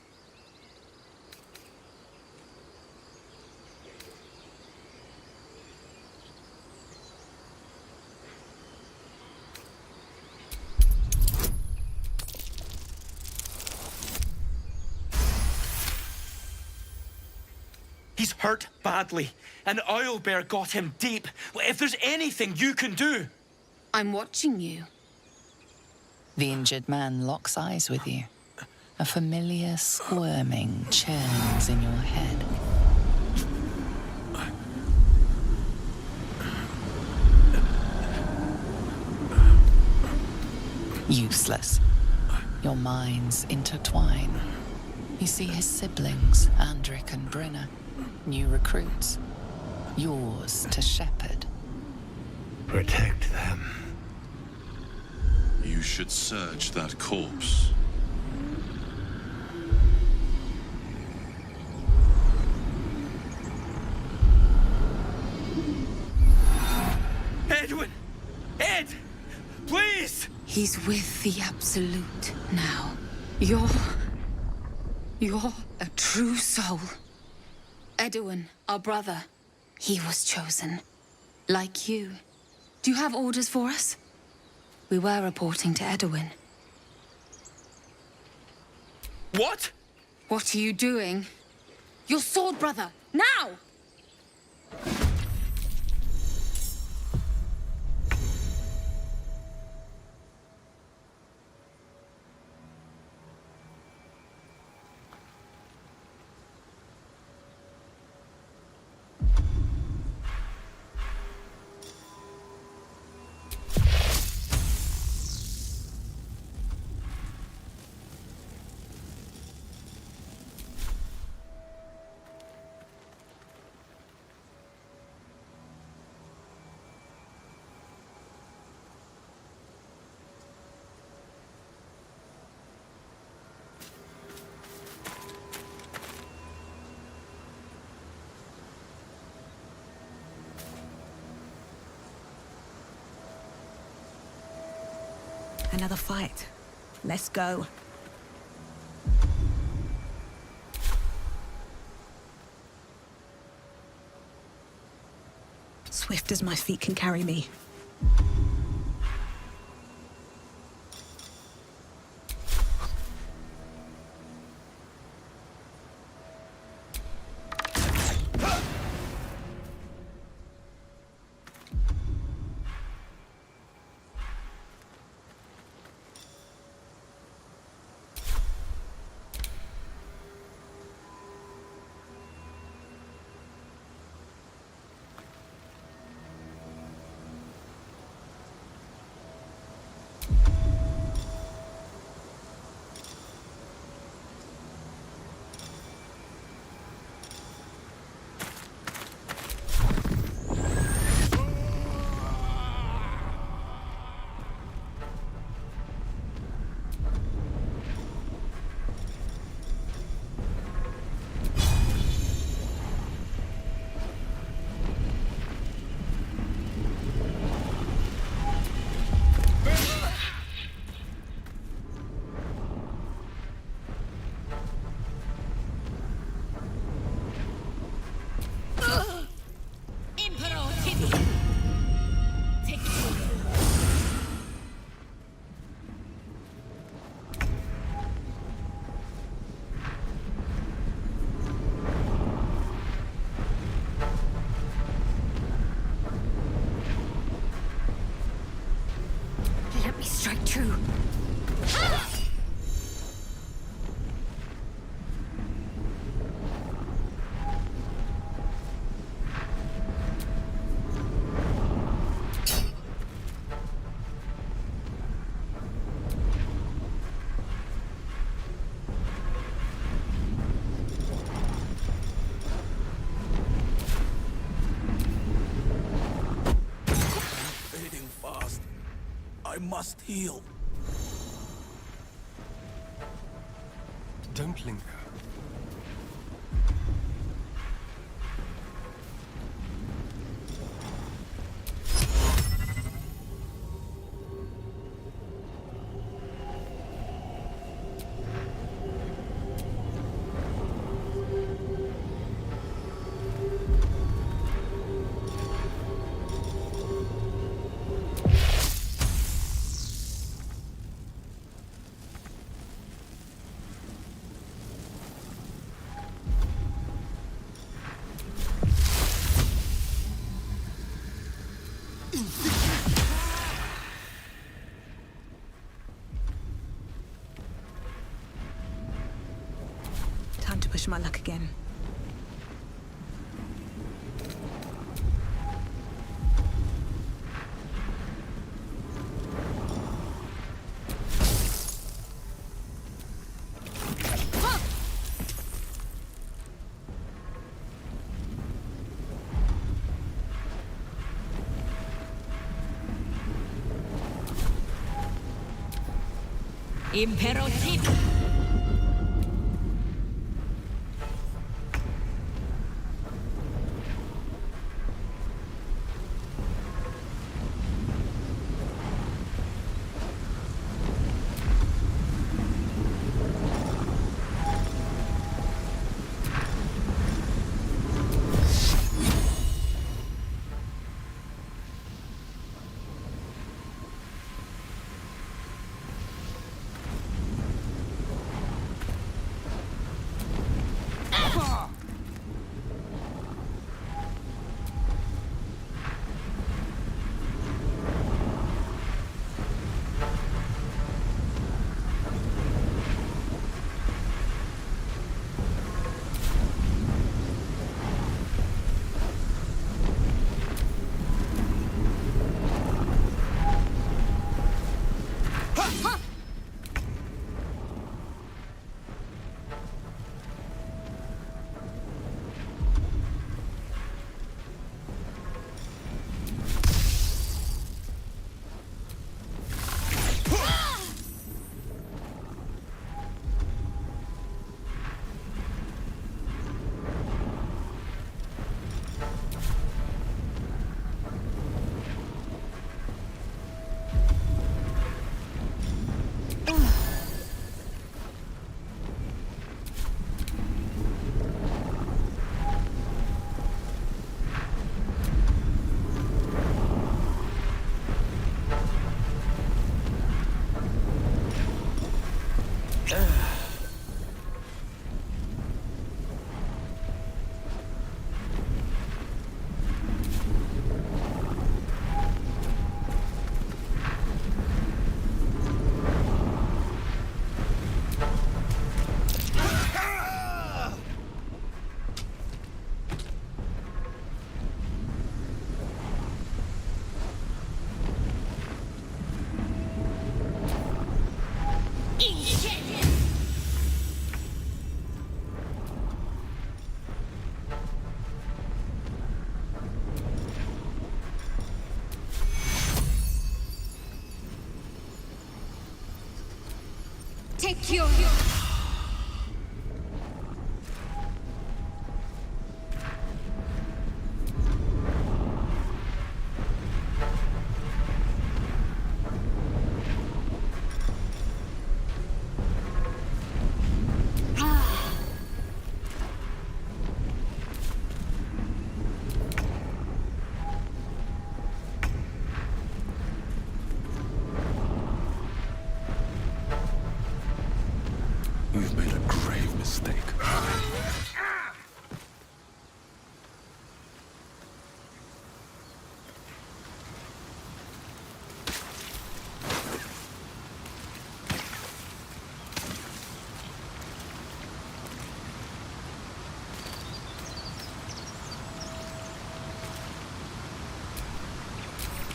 He's hurt badly. An owlbear got him deep. If there's anything you can do... I'm watching you. The injured man locks eyes with you. A familiar squirming churns in your head. Useless. Your minds intertwine. You see his siblings, Andric and Brynna. New recruits. Yours to shepherd. Protect them. You should search that corpse. Edwin! Ed! Please! He's with the Absolute now. You're a true soul. Edwin, our brother, he was chosen. Like you. Do you have orders for us? We were reporting to Edwin. What? What are you doing? Your sword, brother! Now! another fight. Let's go. Swift as my feet can carry me. Let me strike true. Fading fast. I must heal. Don't linger. Time to push my luck again. Imperativ! take your... You've made a grave mistake.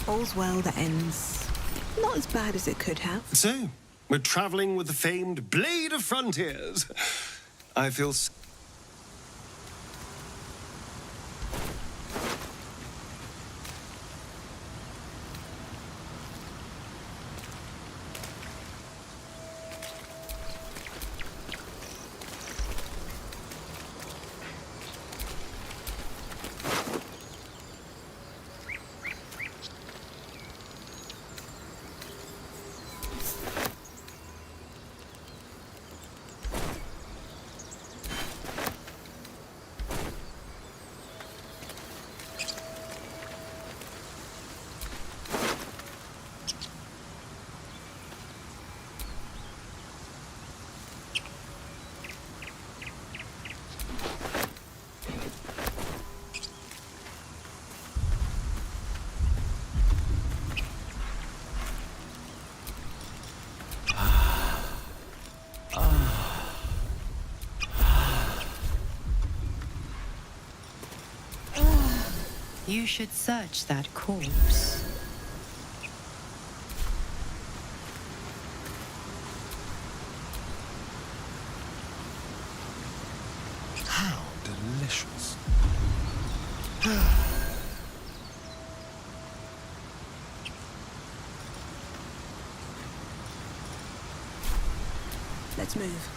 All's well that ends. Not as bad as it could have. So, we're traveling with the famed Blade of Frontiers. I feel... You should search that corpse. How delicious. Let's move.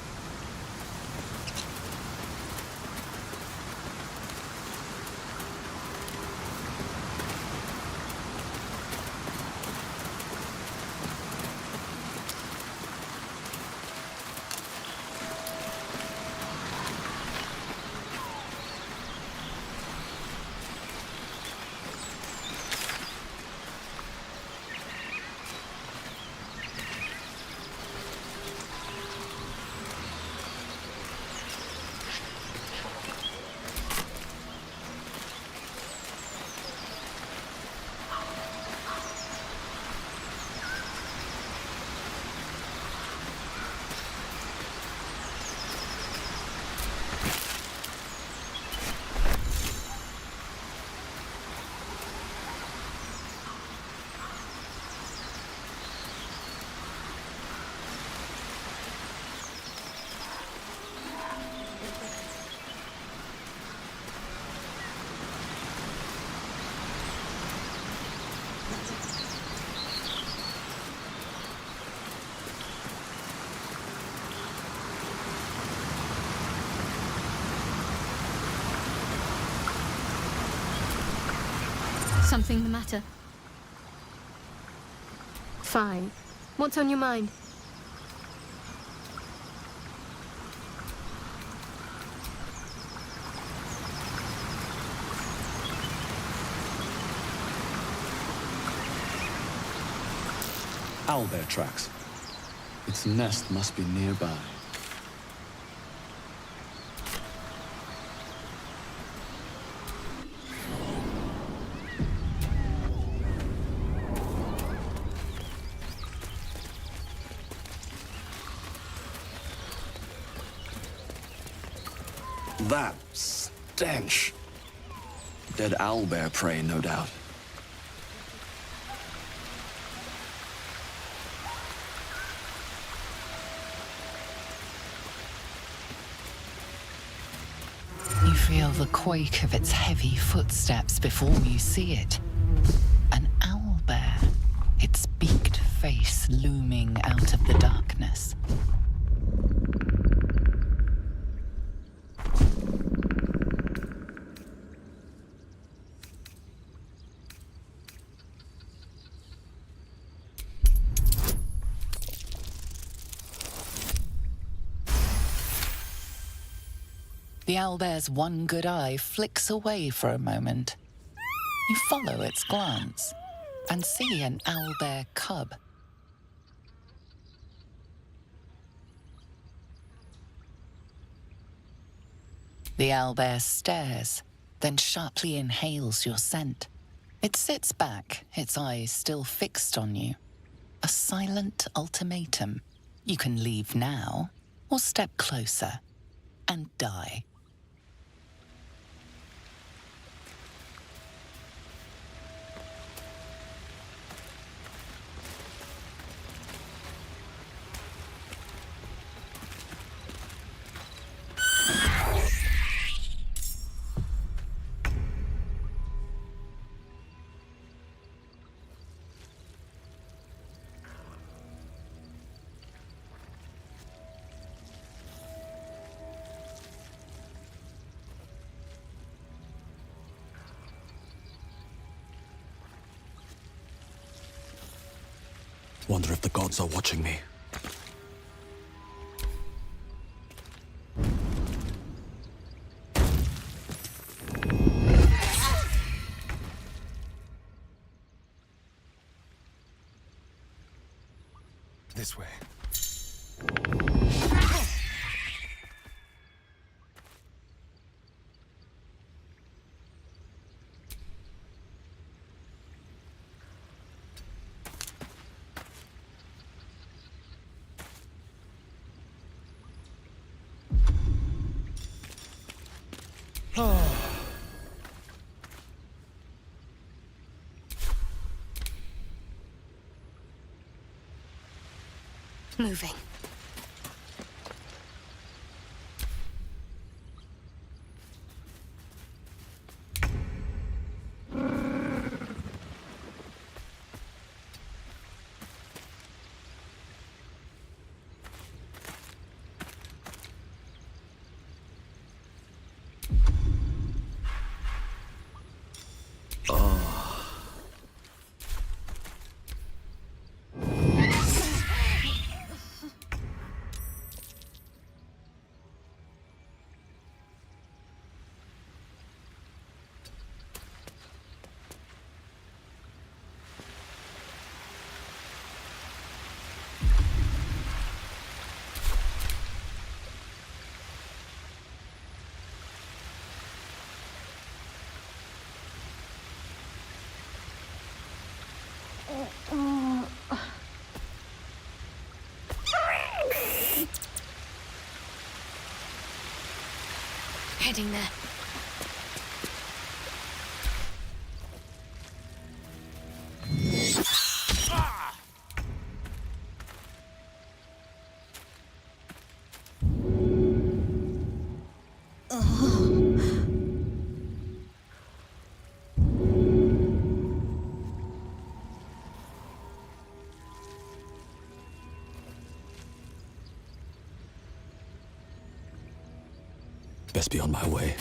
Something the matter? Fine. What's on your mind? Owlbear tracks. Its nest must be nearby. That stench. Dead owlbear prey, no doubt. You feel the quake of its heavy footsteps before you see it. An owlbear, its beaked face looming out of the darkness. The owlbear's one good eye flicks away for a moment. You follow its glance and see an owlbear cub. The owlbear stares, then sharply inhales your scent. It sits back, its eyes still fixed on you. A silent ultimatum. You can leave now, or step closer and die. Wonder if the gods are watching me. This way. Moving. Heading there. Best be on my way.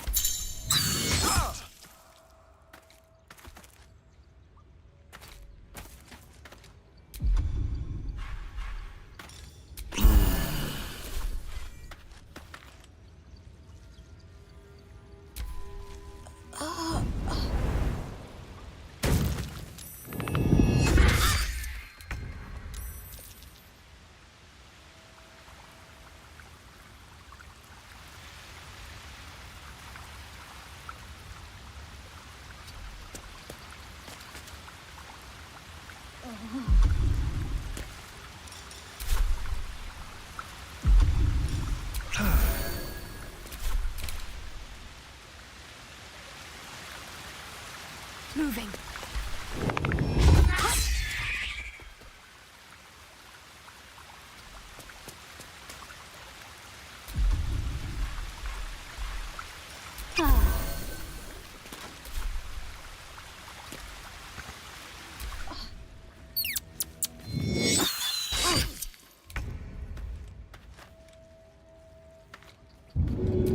Moving.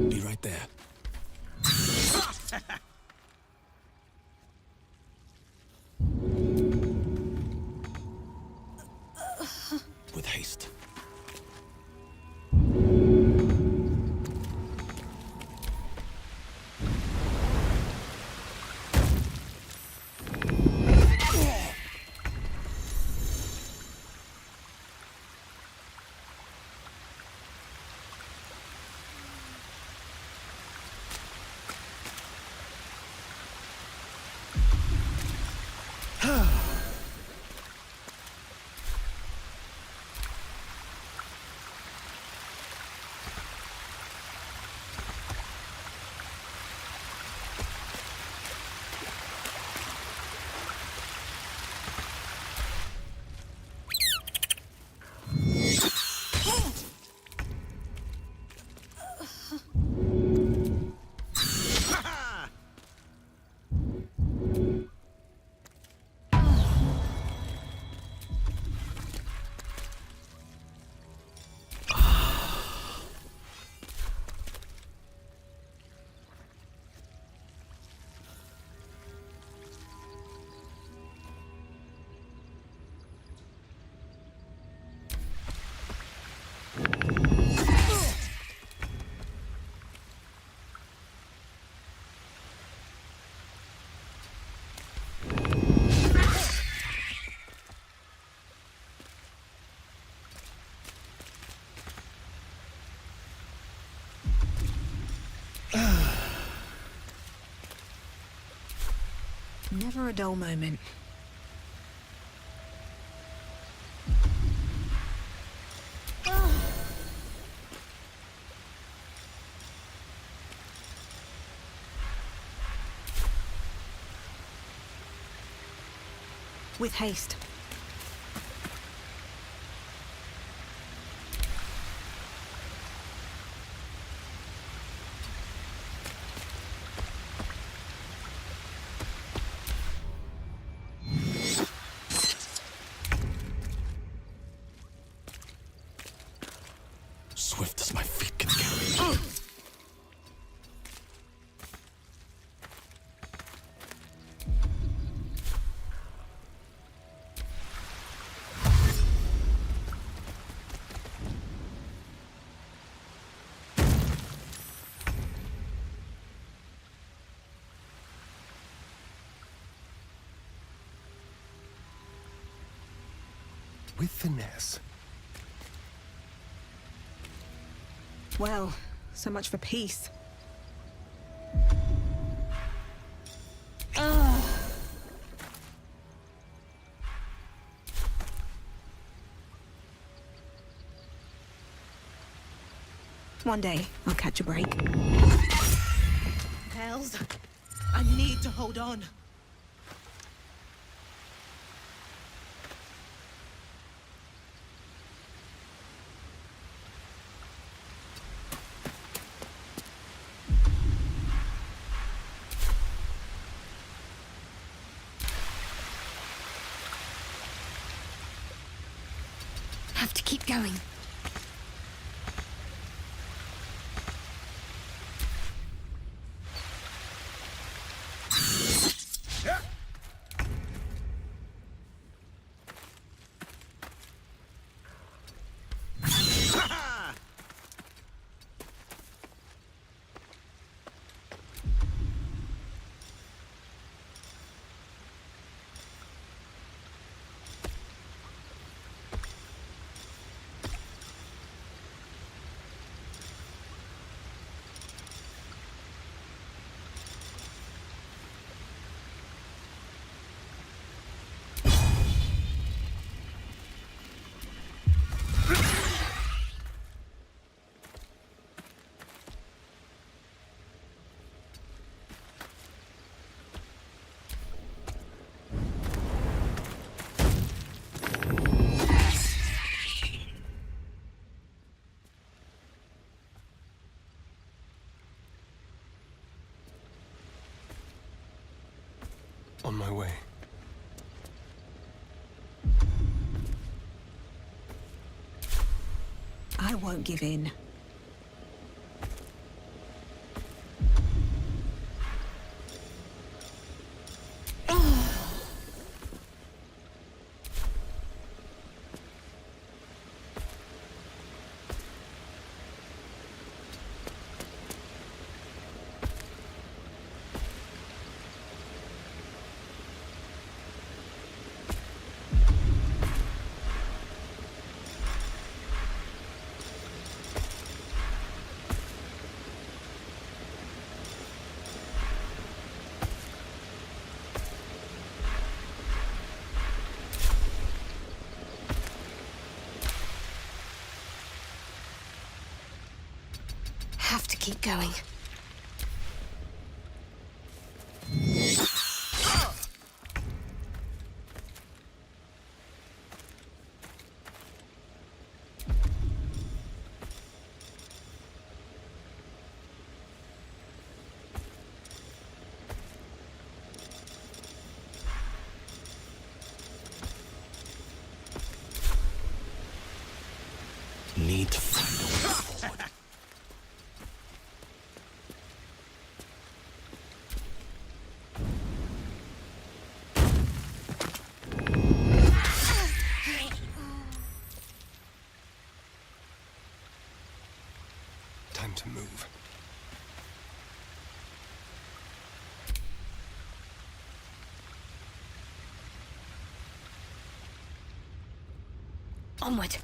Be right there. With haste. Never a dull moment. With haste. Swift as my feet can carry. With finesse. Well, so much for peace. One day, I'll catch a break. Hells, I need to hold on. Have to keep going. On my way. I won't give in. Have to keep going. Need to find a way forward. Time to move. Onward.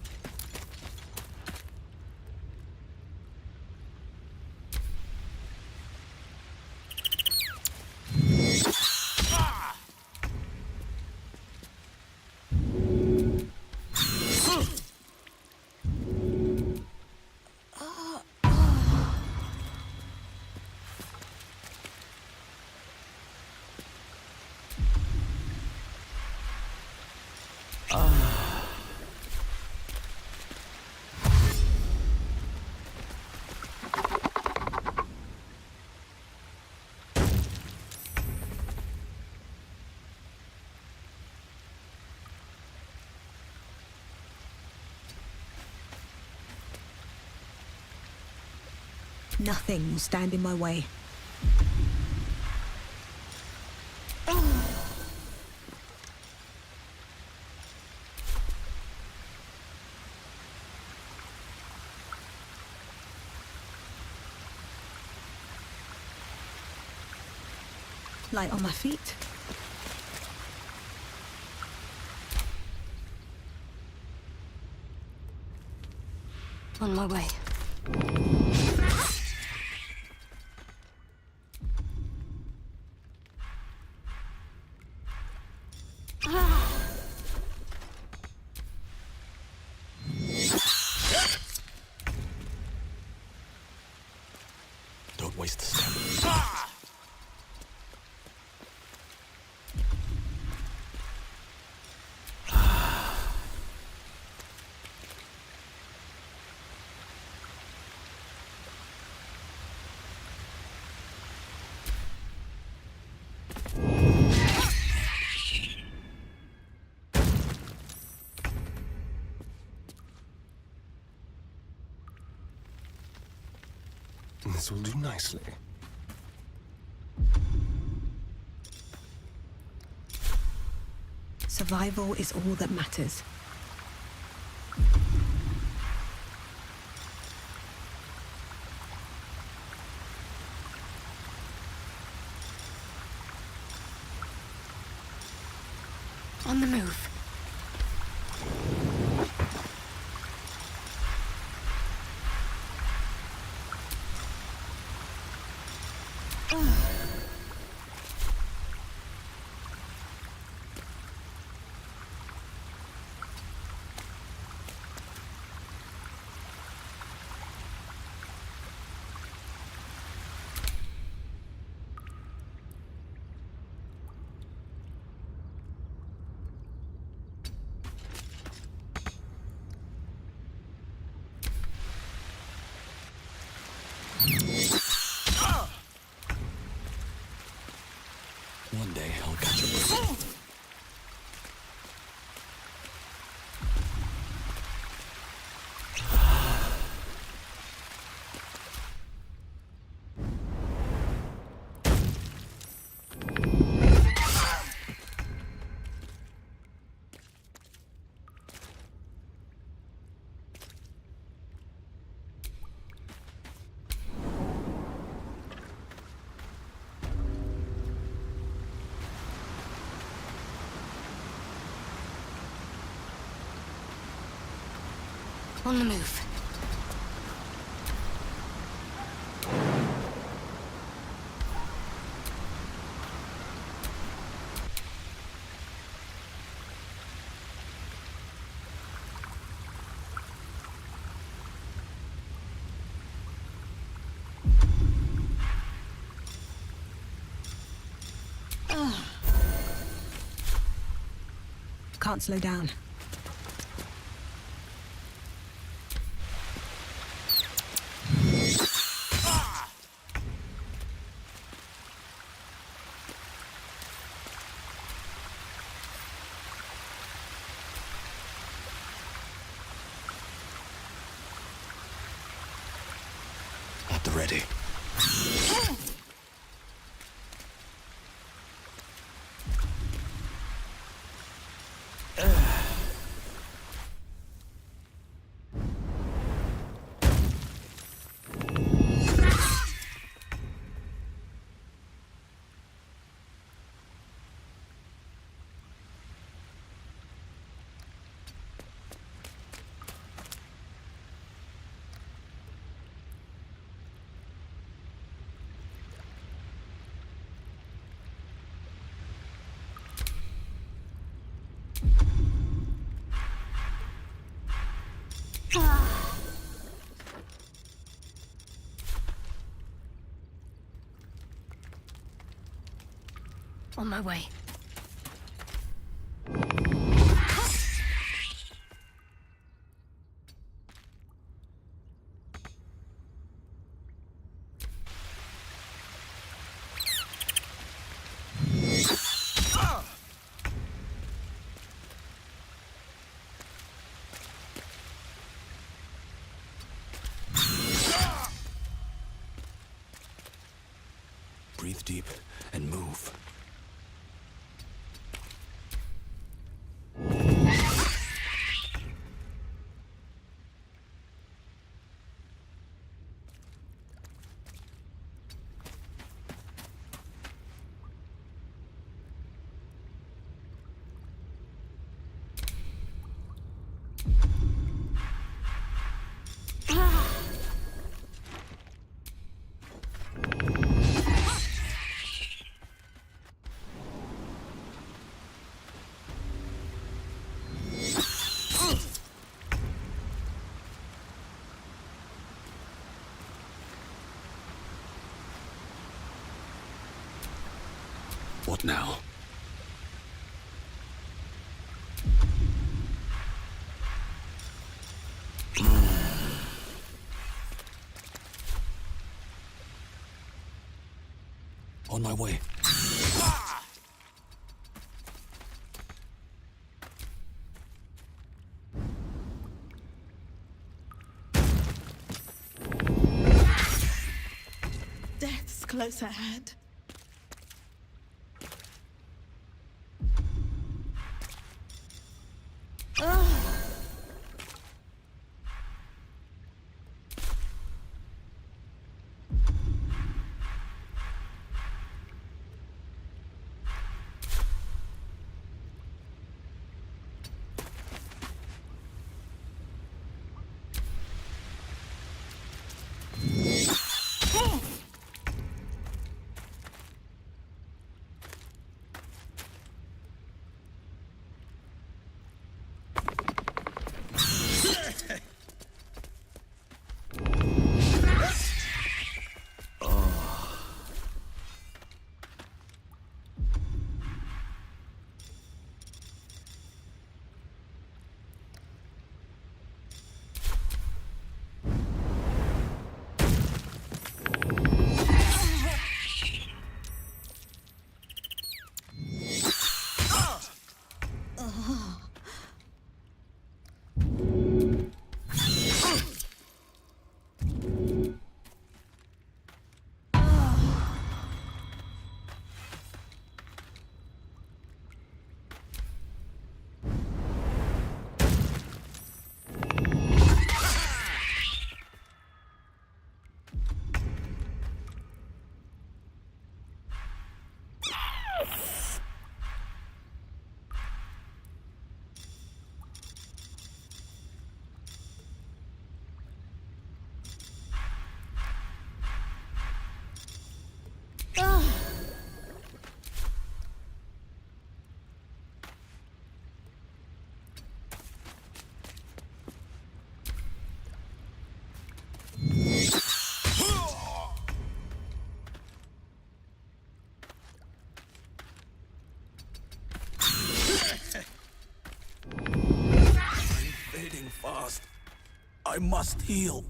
Nothing will stand in my way. Light on my feet. On my way. Don't waste the step. This will do nicely. Survival is all that matters. On the move. One day I'll catch up. On the move. Can't slow down. At the ready. On my way. breathe deep and move. What now? On my way. Death's close at hand. Fast. I must heal.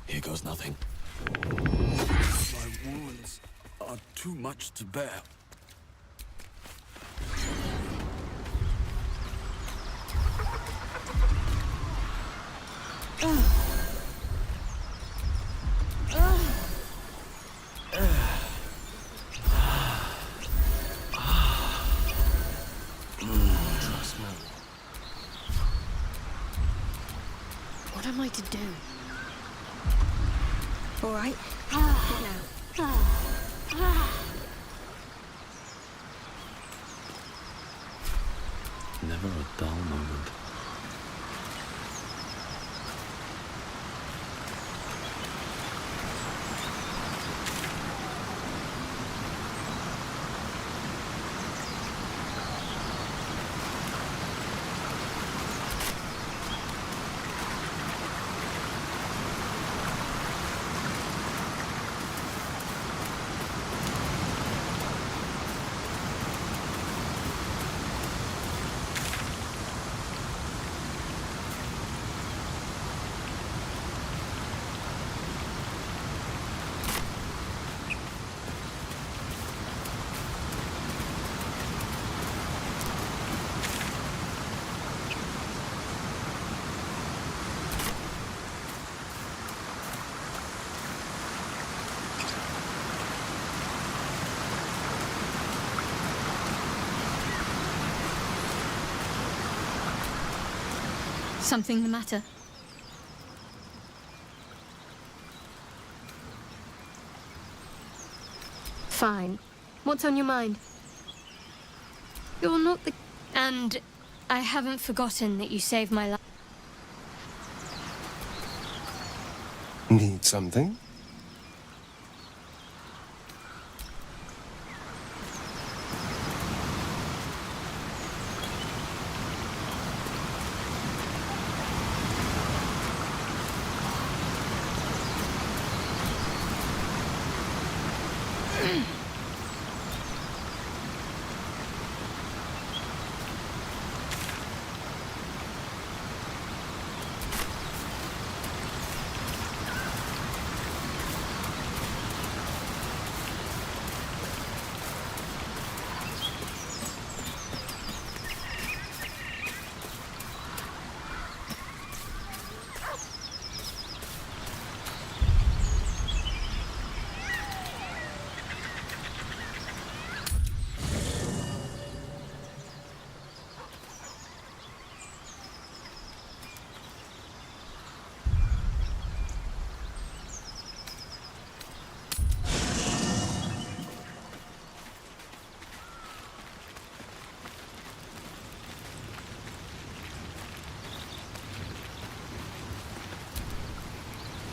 Here goes nothing. My wounds are too much to bear. am I to do? All right. Now. Never a dull moment. Something the matter? Fine. What's on your mind? You're not the... And I haven't forgotten that you saved my life. Need something?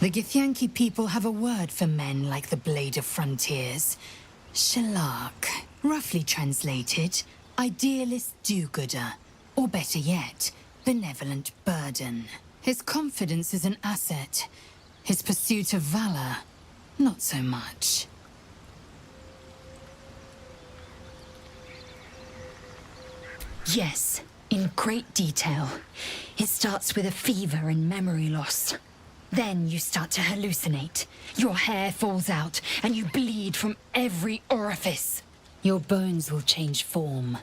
The Githyanki people have a word for men like the Blade of Frontiers. Shalak. Roughly translated, idealist do-gooder. Or better yet, benevolent burden. His confidence is an asset. His pursuit of valor, not so much. Yes, in great detail. It starts with a fever and memory loss. Then you start to hallucinate. Your hair falls out, and you bleed from every orifice. Your bones will change form.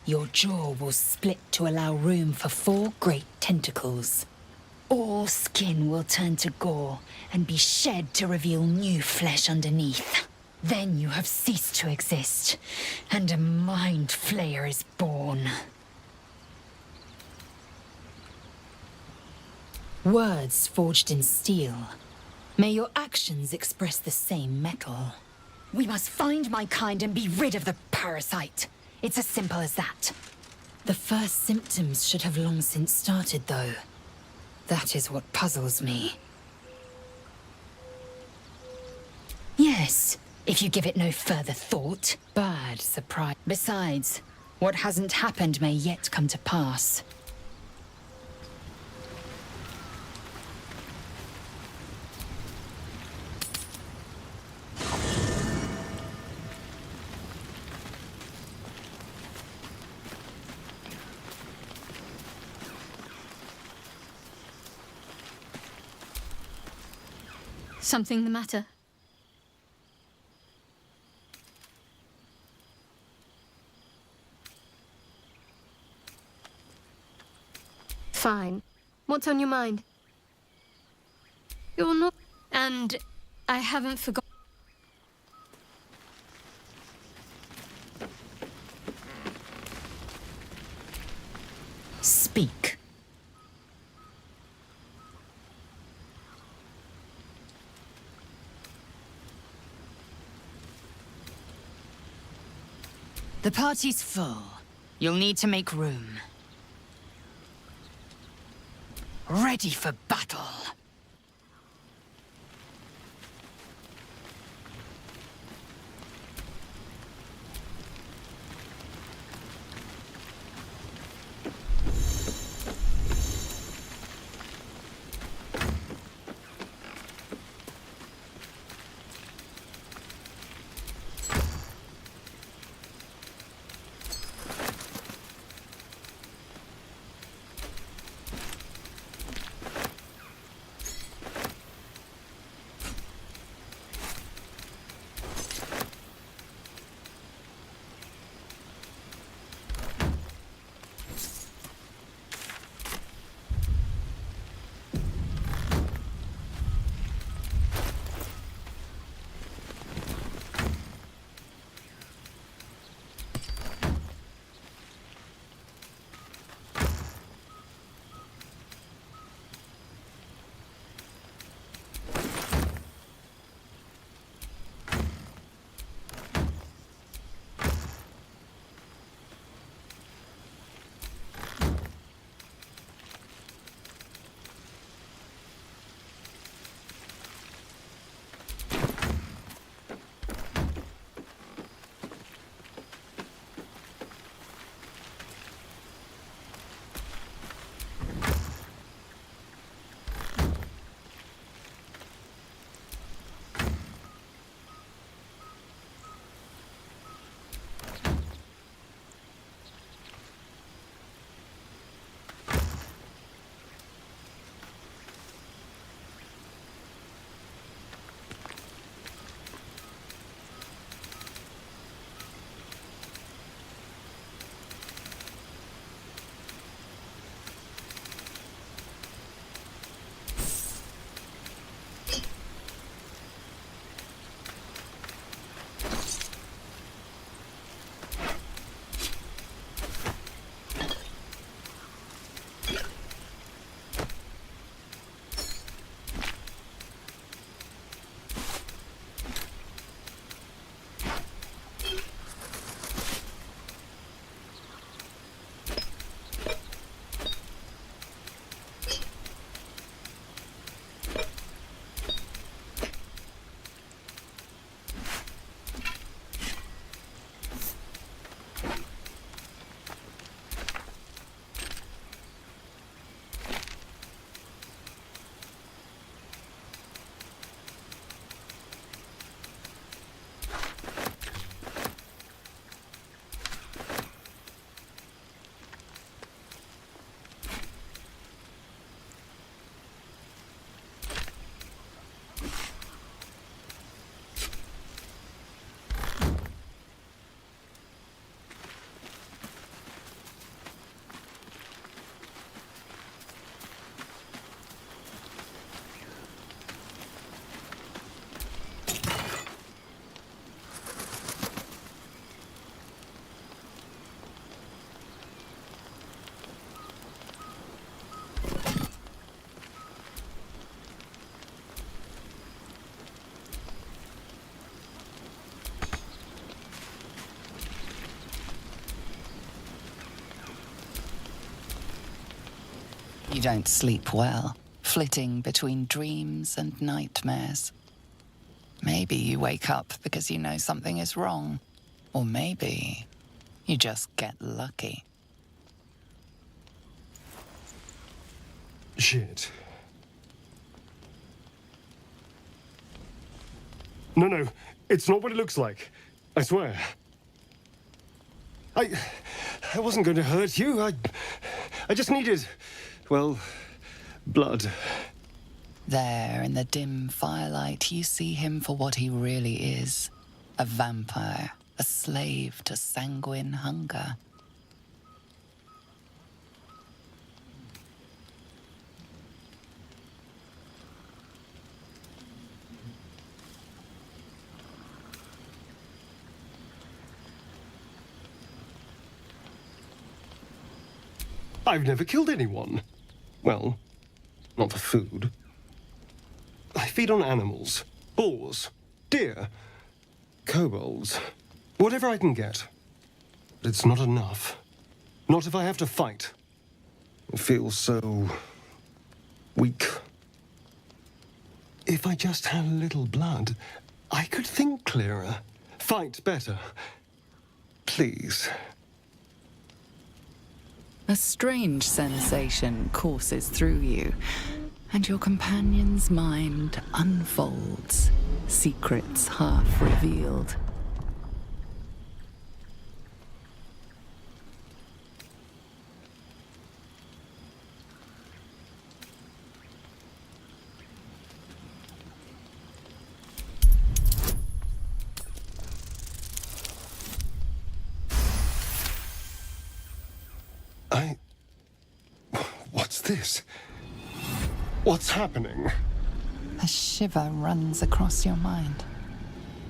Your jaw will split to allow room for 4 great tentacles. All skin will turn to gore and be shed to reveal new flesh underneath. Then you have ceased to exist, and a mind flayer is born. Words forged in steel. May your actions express the same metal. We must find my kind and be rid of the parasite. It's as simple as that. The first symptoms should have long since started, though. That is what puzzles me. Yes, if you give it no further thought. Bad surprise. Besides, what hasn't happened may yet come to pass. Something the matter? Fine. What's on your mind? You're not... And I haven't forgotten... Speak. The party's full. You'll need to make room. Ready for battle. You don't sleep well, flitting between dreams and nightmares. Maybe you wake up because you know something is wrong. Or maybe you just get lucky. Shit. No, it's not what it looks like. I swear. I wasn't going to hurt you. I just needed, well, blood. There, in the dim firelight, you see him for what he really is. A vampire, a slave to sanguine hunger. I've never killed anyone. Well, not for food. I feed on animals, boars, deer, kobolds, whatever I can get. it's not enough. Not if I have to fight. It feels so weak. If I just had a little blood, I could think clearer, fight better. Please. A strange sensation courses through you, and your companion's mind unfolds, secrets half revealed. What's this? What's happening? A shiver runs across your mind.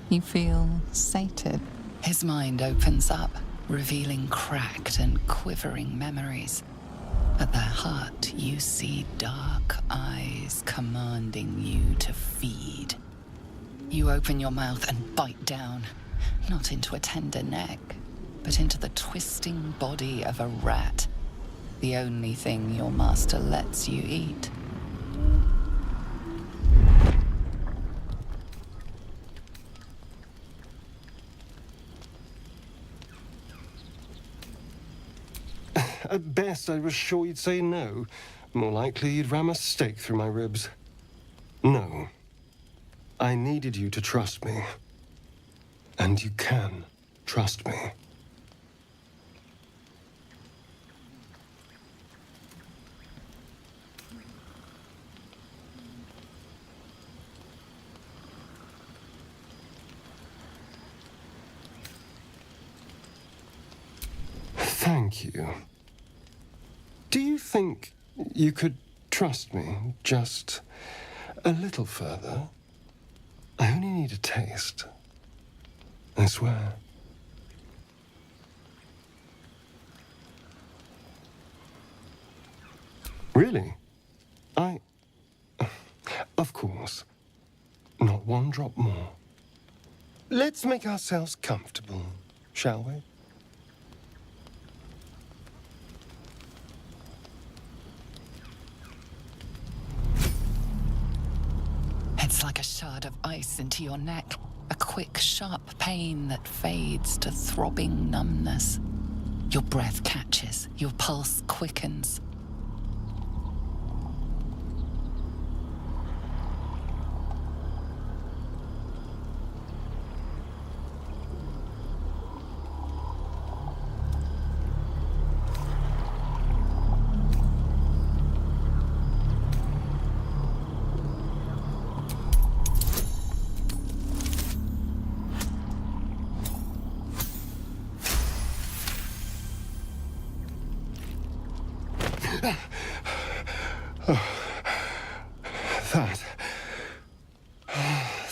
You feel sated. His mind opens up, revealing cracked and quivering memories. At their heart, you see dark eyes commanding you to feed. You open your mouth and bite down, not into a tender neck, but into the twisting body of a rat, the only thing your master lets you eat. At best, I was sure you'd say no. More likely, you'd ram a stake through my ribs. No. I needed you to trust me. And you can trust me. Thank you. Do you think you could trust me just a little further? I only need a taste. I swear. Really? Of course. Not one drop more. Let's make ourselves comfortable, shall we? It's like a shard of ice into your neck, a quick, sharp pain that fades to throbbing numbness. Your breath catches, your pulse quickens.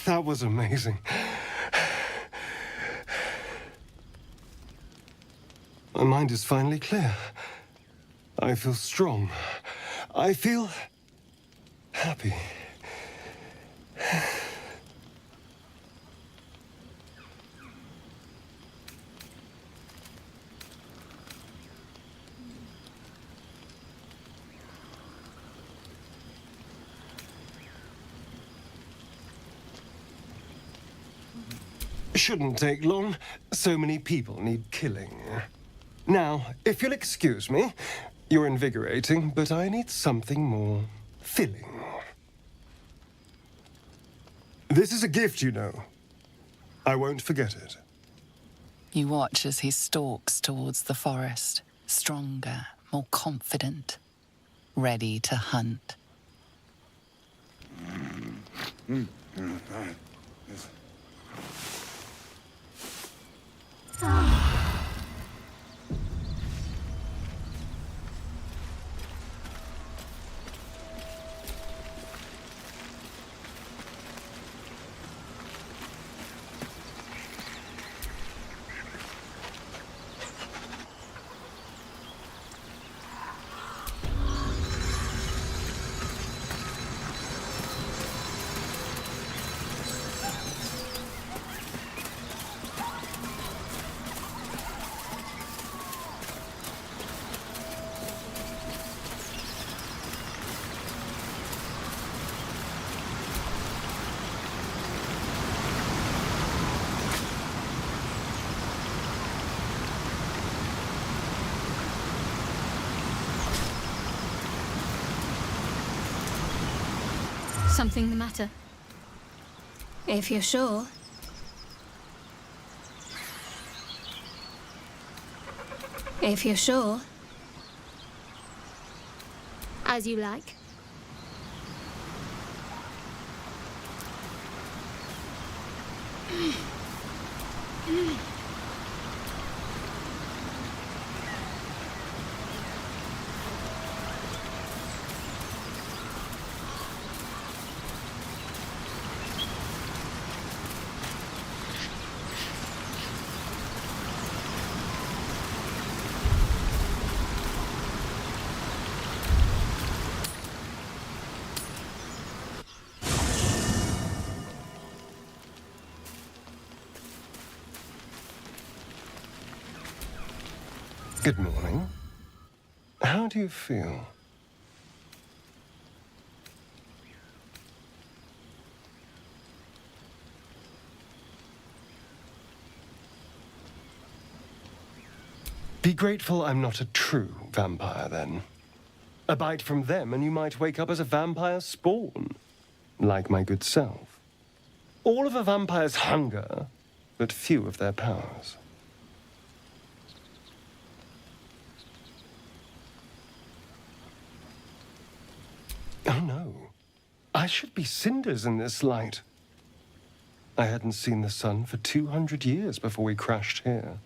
That was amazing. My mind is finally clear. I feel strong. I feel happy. Shouldn't take long. So many people need killing. Now, if you'll excuse me, you're invigorating, but I need something more filling. This is a gift, you know. I won't forget it. You watch as he stalks towards the forest, stronger, more confident, ready to hunt. something the matter? If you're sure. If you're sure. As you like. Good morning. How do you feel? Be grateful I'm not a true vampire, then. A bite from them and you might wake up as a vampire spawn, like my good self. All of a vampire's hunger, but few of their powers. Oh no, I should be cinders in this light. I hadn't seen the sun for 200 years before we crashed here.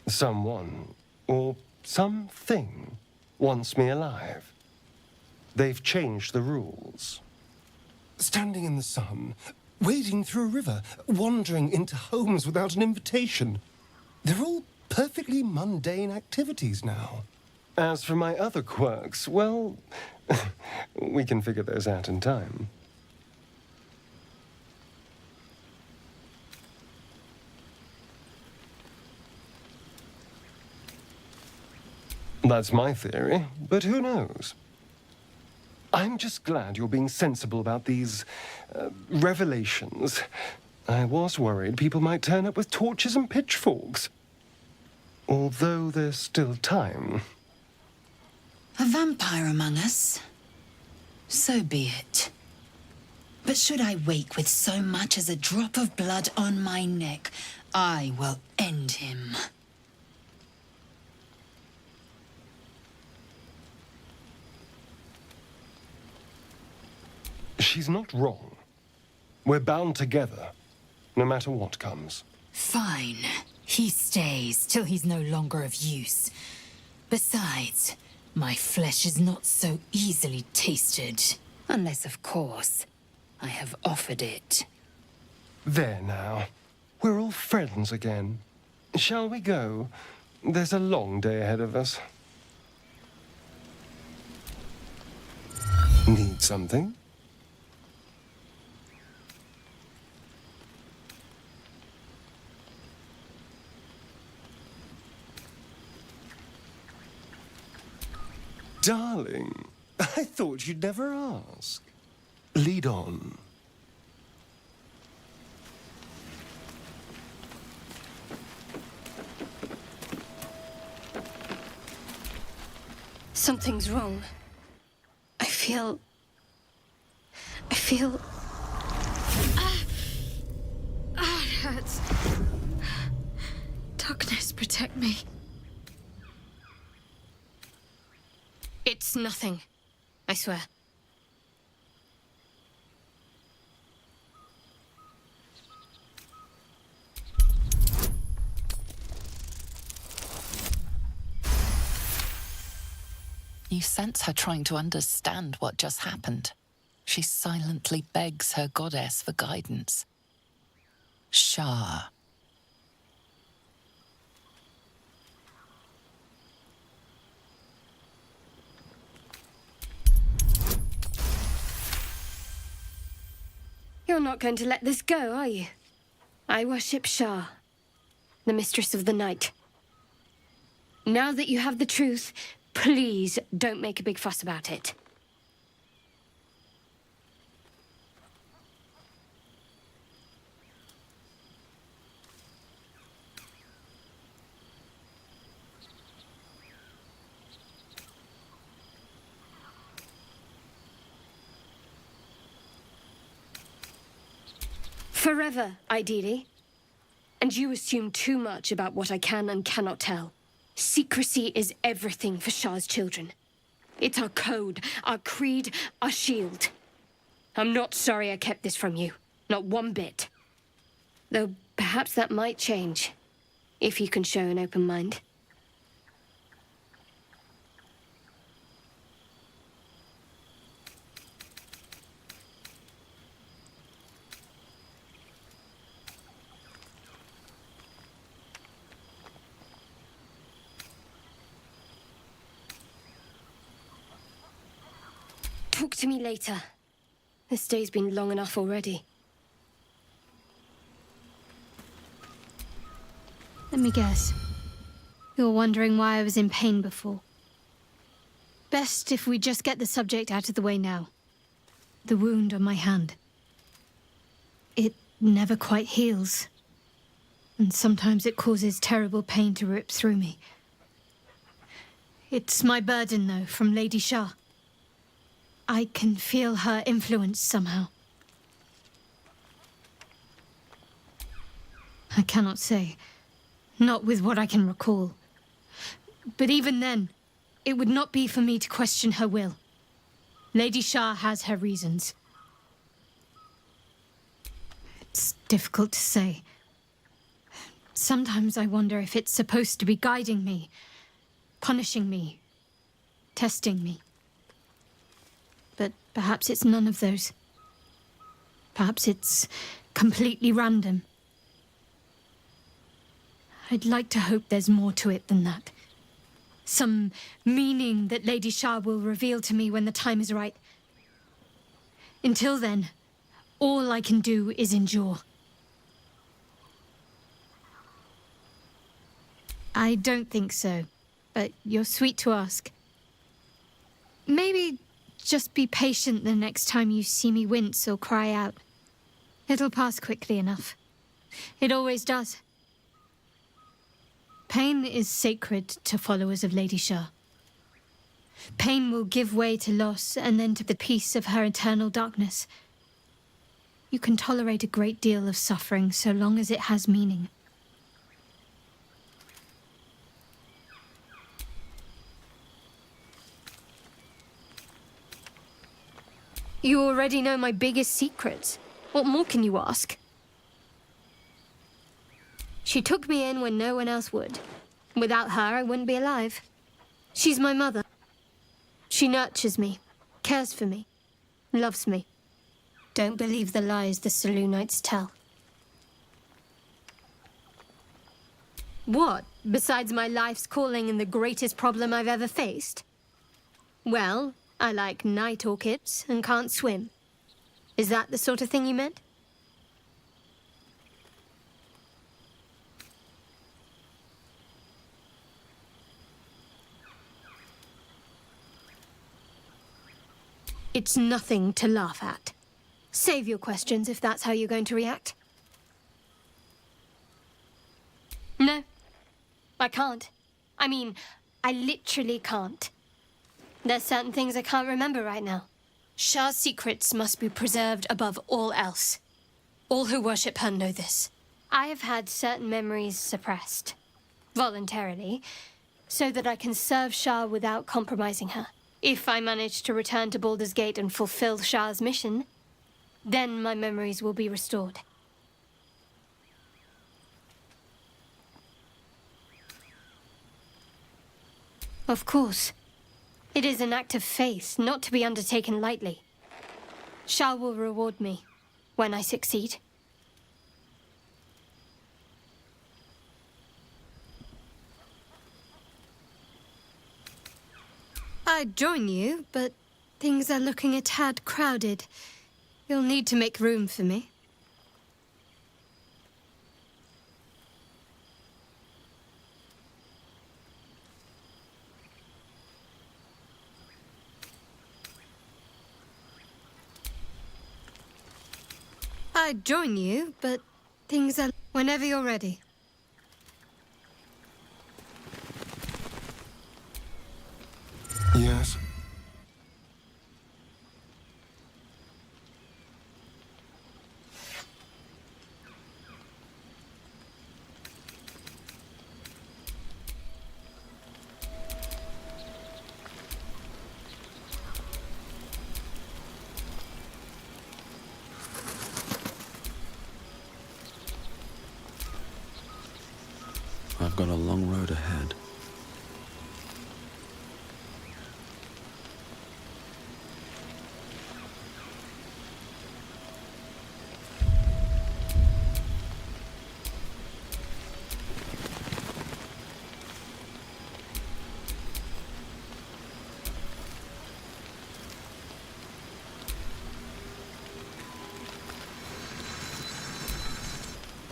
Someone, or something, wants me alive. They've changed the rules. Standing in the sun, wading through a river, wandering into homes without an invitation. They're all perfectly mundane activities now. As for my other quirks, well, we can figure those out in time. That's my theory, but who knows? I'm just glad you're being sensible about these revelations. I was worried people might turn up with torches and pitchforks. Although there's still time. A vampire among us? So be it. But should I wake with so much as a drop of blood on my neck, I will end him. She's not wrong. We're bound together, no matter what comes. Fine. He stays till he's no longer of use. Besides, my flesh is not so easily tasted. Unless, of course, I have offered it. There now. We're all friends again. Shall we go? There's a long day ahead of us. Need something? Darling, I thought you'd never ask. Lead on. Something's wrong. I feel... it hurts. Darkness, protect me. It's nothing. I swear. You sense her trying to understand what just happened. She silently begs her goddess for guidance. Shah. You're not going to let this go, are you? I worship Shah, the mistress of the night. Now that you have the truth, please don't make a big fuss about it. Forever, ideally. And you assume too much about what I can and cannot tell. Secrecy is everything for Shah's children. It's our code, our creed, our shield. I'm not sorry I kept this from you. Not one bit. Though perhaps that might change, if you can show an open mind. Talk to me later. This day's been long enough already. Let me guess. You're wondering why I was in pain before. Best if we just get the subject out of the way now. The wound on my hand. It never quite heals. And sometimes it causes terrible pain to rip through me. It's my burden, though, from Lady Shah. I can feel her influence somehow. I cannot say. Not with what I can recall. But even then, it would not be for me to question her will. Lady Shah has her reasons. It's difficult to say. Sometimes I wonder if it's supposed to be guiding me, punishing me, testing me. But perhaps it's none of those. Perhaps it's completely random. I'd like to hope there's more to it than that. Some meaning that Lady Shah will reveal to me when the time is right. Until then, all I can do is endure. I don't think so, but you're sweet to ask. Maybe just be patient the next time you see me wince or cry out. It'll pass quickly enough. It always does. Pain is sacred to followers of Lady Shah. Pain will give way to loss and then to the peace of her eternal darkness. You can tolerate a great deal of suffering so long as it has meaning. You already know my biggest secrets. What more can you ask? She took me in when no one else would. Without her, I wouldn't be alive. She's my mother. She nurtures me, cares for me, loves me. Don't believe the lies the Saloonites tell. What, besides my life's calling and the greatest problem I've ever faced? Well, I like night orchids and can't swim. Is that the sort of thing you meant? It's nothing to laugh at. Save your questions if that's how you're going to react. No, I can't. I mean, I literally can't. There's certain things I can't remember right now. Shah's secrets must be preserved above all else. All who worship her know this. I have had certain memories suppressed, voluntarily, so that I can serve Shah without compromising her. If I manage to return to Baldur's Gate and fulfill Shah's mission, then my memories will be restored. Of course. It is an act of faith, not to be undertaken lightly. Shah will reward me when I succeed. I'd join you, but things are looking a tad crowded. You'll need to make room for me. I'd join you, but things are... Whenever you're ready. Yes? I've got a long road ahead.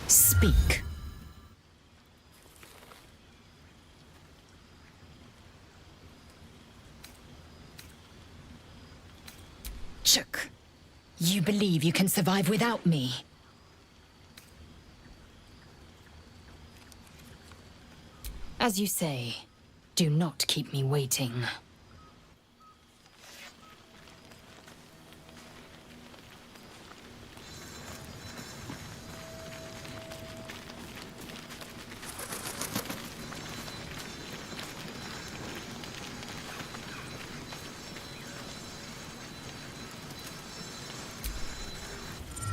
Speak. Chuck, you believe you can survive without me? As you say, do not keep me waiting.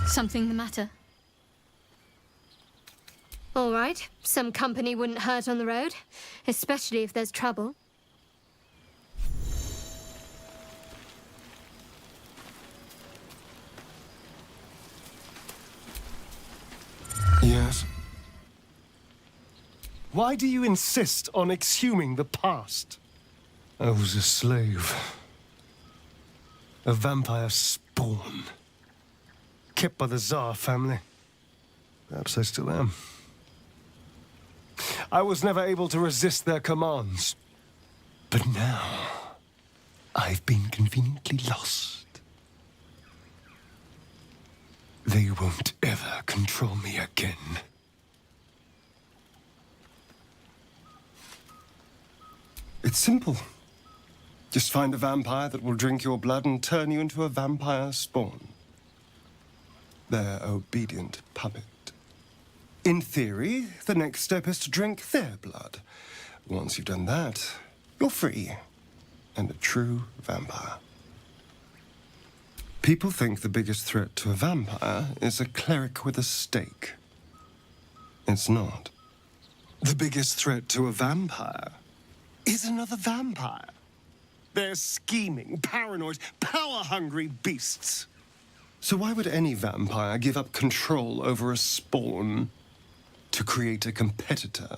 Something the matter? All right, some company wouldn't hurt on the road, especially if there's trouble. Yes? Why do you insist on exhuming the past? I was a slave. A vampire spawn. Kept by the Tsar family. Perhaps I still am. I was never able to resist their commands. But now, I've been conveniently lost. They won't ever control me again. It's simple. Just find a vampire that will drink your blood and turn you into a vampire spawn. Their obedient puppet. In theory, the next step is to drink their blood. Once you've done that, you're free and a true vampire. People think the biggest threat to a vampire is a cleric with a stake. It's not. The biggest threat to a vampire is another vampire. They're scheming, paranoid, power-hungry beasts. So why would any vampire give up control over a spawn to create a competitor?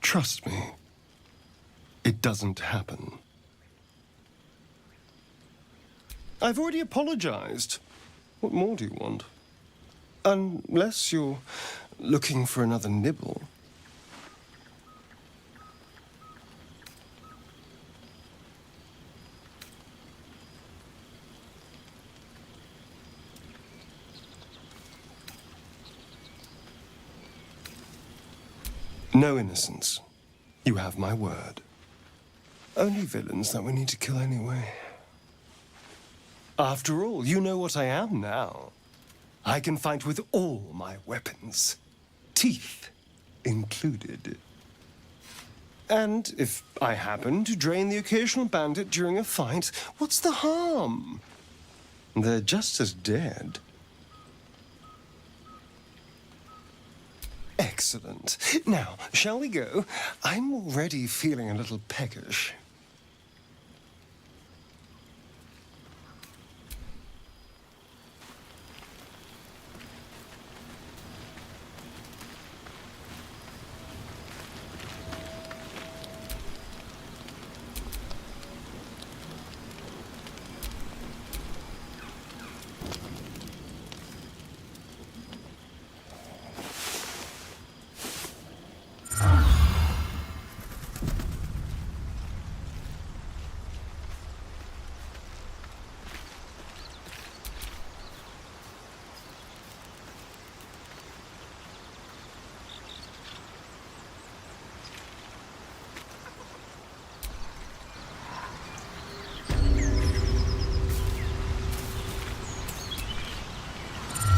Trust me, it doesn't happen. I've already apologized. What more do you want? Unless you're looking for another nibble. No innocence. You have my word. Only villains that we need to kill anyway. After all, you know what I am now. I can fight with all my weapons. Teeth included. And if I happen to drain the occasional bandit during a fight, what's the harm? They're just as dead. Excellent. Now, shall we go? I'm already feeling a little peckish.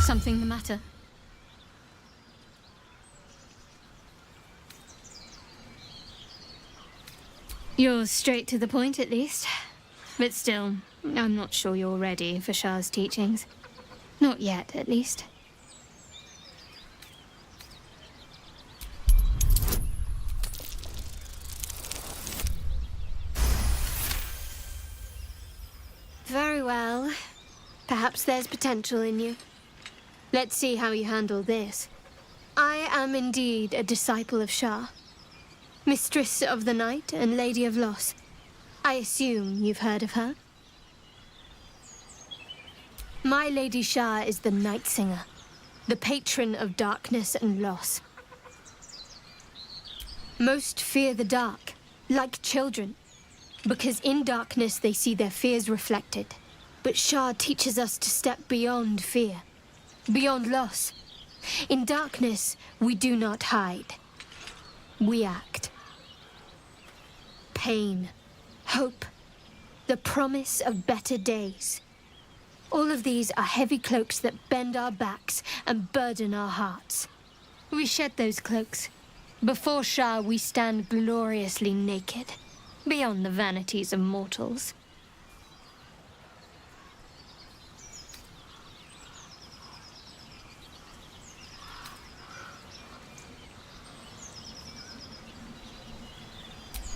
Something the matter? You're straight to the point, at least. But still, I'm not sure you're ready for Shah's teachings. Not yet, at least. Very well. Perhaps there's potential in you. Let's see how you handle this. I am indeed a disciple of Shah, Mistress of the Night and Lady of Loss. I assume you've heard of her? My Lady Shah is the Night Singer, the patron of darkness and loss. Most fear the dark, like children, because in darkness they see their fears reflected. But Shah teaches us to step beyond fear, beyond loss. In darkness, we do not hide. We act. Pain, hope, the promise of better days. All of these are heavy cloaks that bend our backs and burden our hearts. We shed those cloaks. Before Shah, we stand gloriously naked, beyond the vanities of mortals.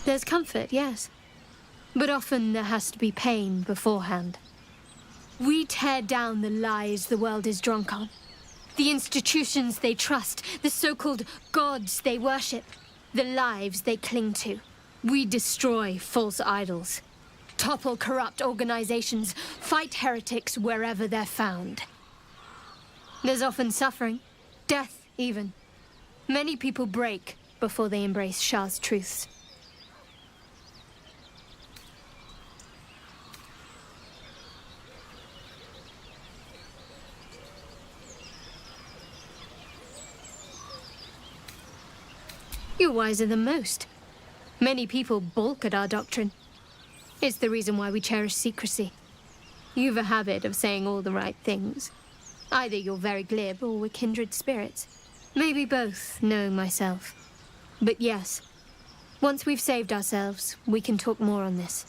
There's comfort, yes. But often there has to be pain beforehand. We tear down the lies the world is drunk on. The institutions they trust, the so-called gods they worship, the lives they cling to. We destroy false idols, topple corrupt organizations, fight heretics wherever they're found. There's often suffering, death even. Many people break before they embrace Shah's truths. You're wiser than most. Many people balk at our doctrine. It's the reason why we cherish secrecy. You've a habit of saying all the right things. Either you're very glib or we're kindred spirits. Maybe both, knowing myself. But yes, once we've saved ourselves, we can talk more on this.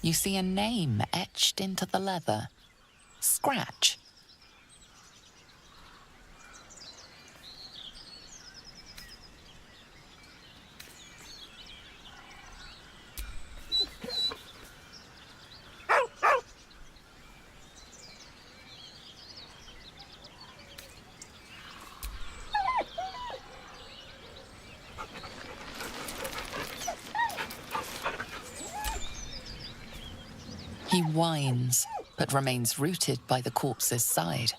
You see a name etched into the leather. Scratch. He whines, but remains rooted by the corpse's side.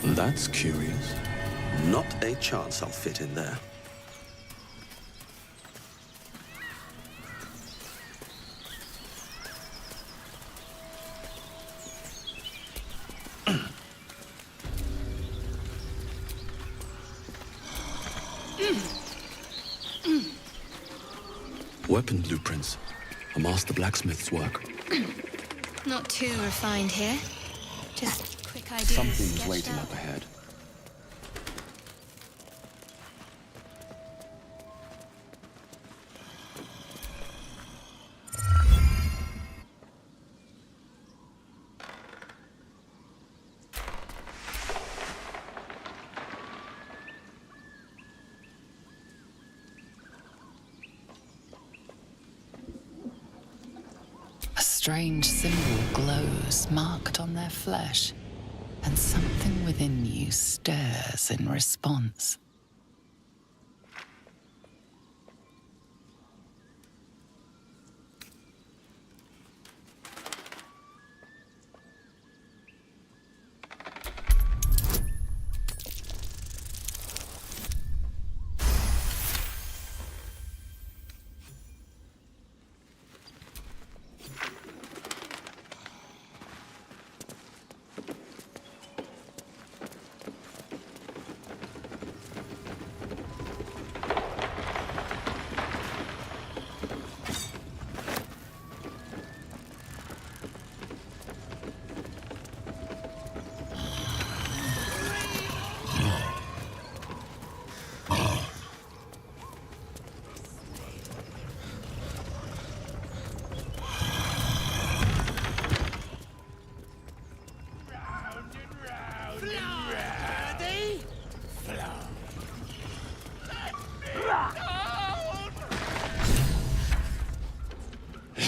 That's curious. Not a chance I'll fit in there. Weapon blueprints. A master blacksmith's work. Not too refined here. Just quick ideas. Something's sketched waiting out. up ahead. A strange symbol glows, marked on their flesh, and something within you stirs in response.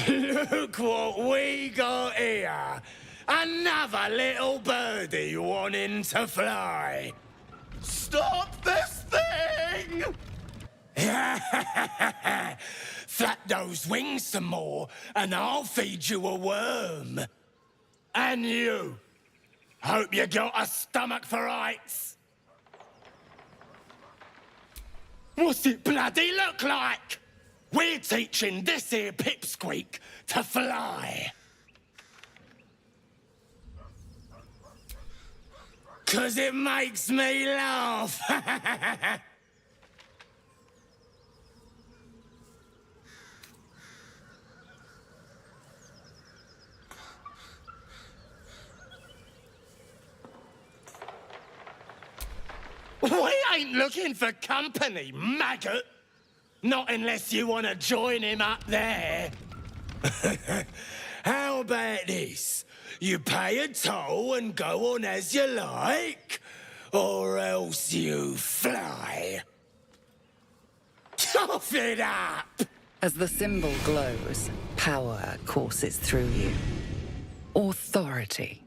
Look what we got here. Another little birdie wanting to fly. Stop this thing! Flap those wings some more, and I'll feed you a worm. And you. Hope you got a stomach for heights. What's it bloody look like? We're teaching this here pipsqueak to fly. 'Cause it makes me laugh. We ain't looking for company, maggot. Not unless you want to join him up there. How about this? You pay a toll and go on as you like, or else you fly. Cough it up! As the symbol glows, power courses through you. Authority.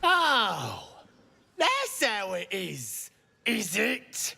Oh, that's how it is it?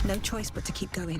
No choice but to keep going.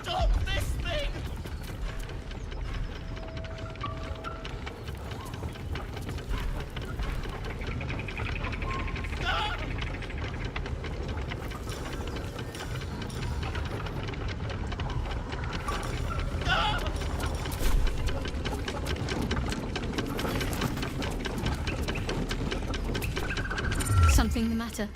Stop this thing! Stop! Something the matter?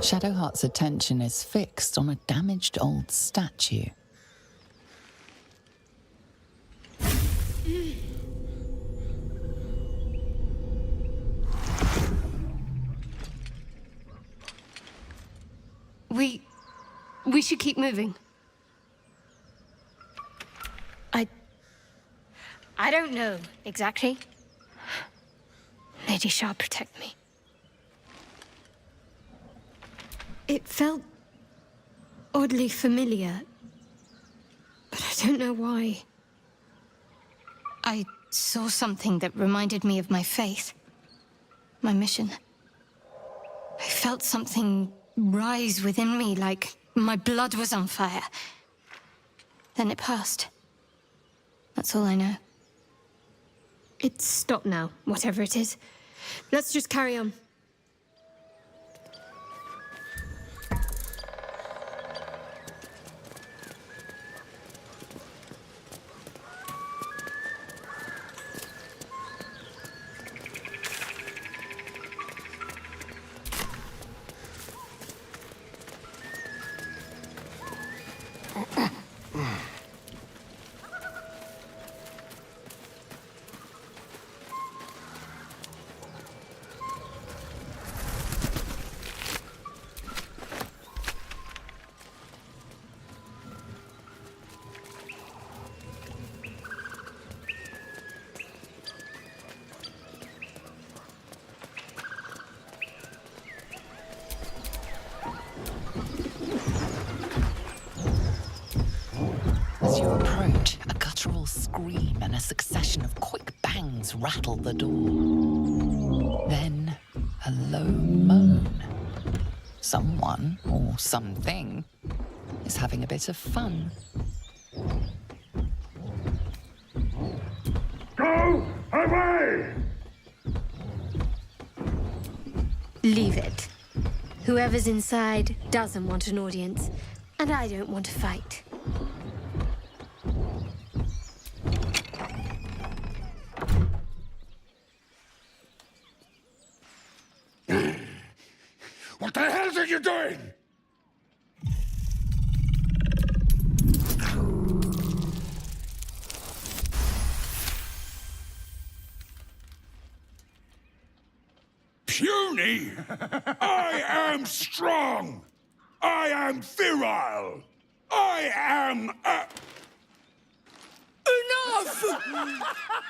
Shadowheart's attention is fixed on a damaged old statue. We should keep moving. I don't know exactly. Lady Shah, protect me. It felt oddly familiar, but I don't know why. I saw something that reminded me of my faith, my mission. I felt something rise within me like my blood was on fire. Then it passed. That's all I know. It's stopped now, whatever it is. Let's just carry on. guttural scream and a succession of quick bangs rattle the door. Then, a low moan. Someone, or something, is having a bit of fun. Go away! Leave it. Whoever's inside doesn't want an audience, and I don't want to fight. What the hell are you doing? Puny? I am strong. I am virile. I am Enough!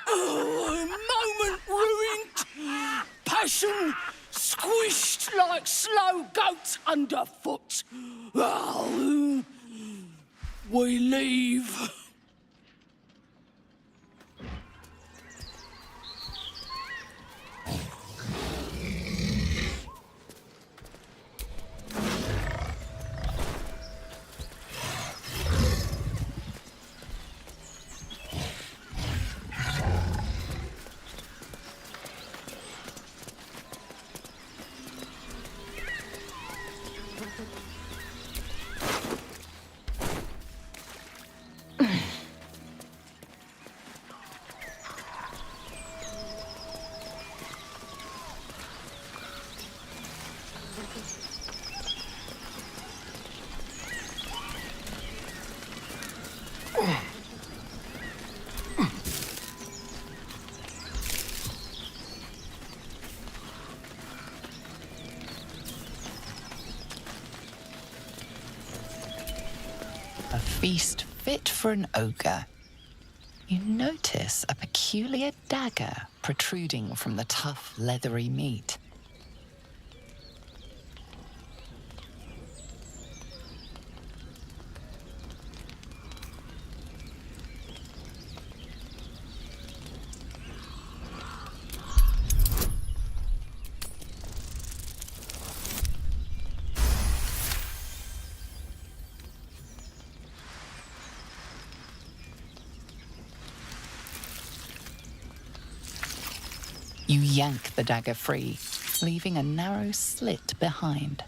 Moment ruined. Passion squished like slow goats underfoot. We leave. A feast fit for an ogre. You notice a peculiar dagger protruding from the tough, leathery meat. You yank the dagger free, leaving a narrow slit behind.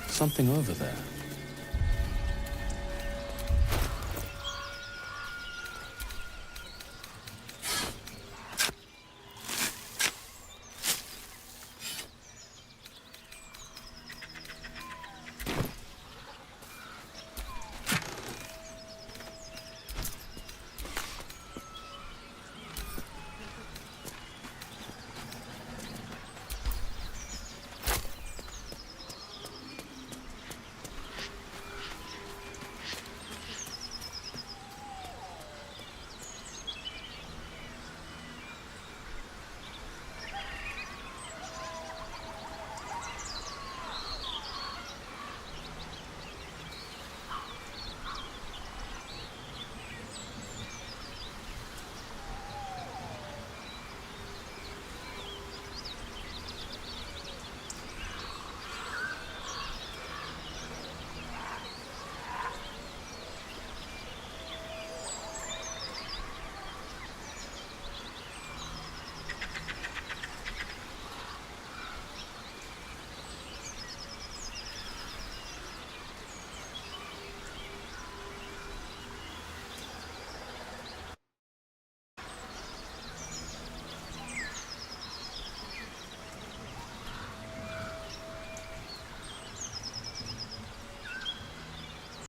Something over there.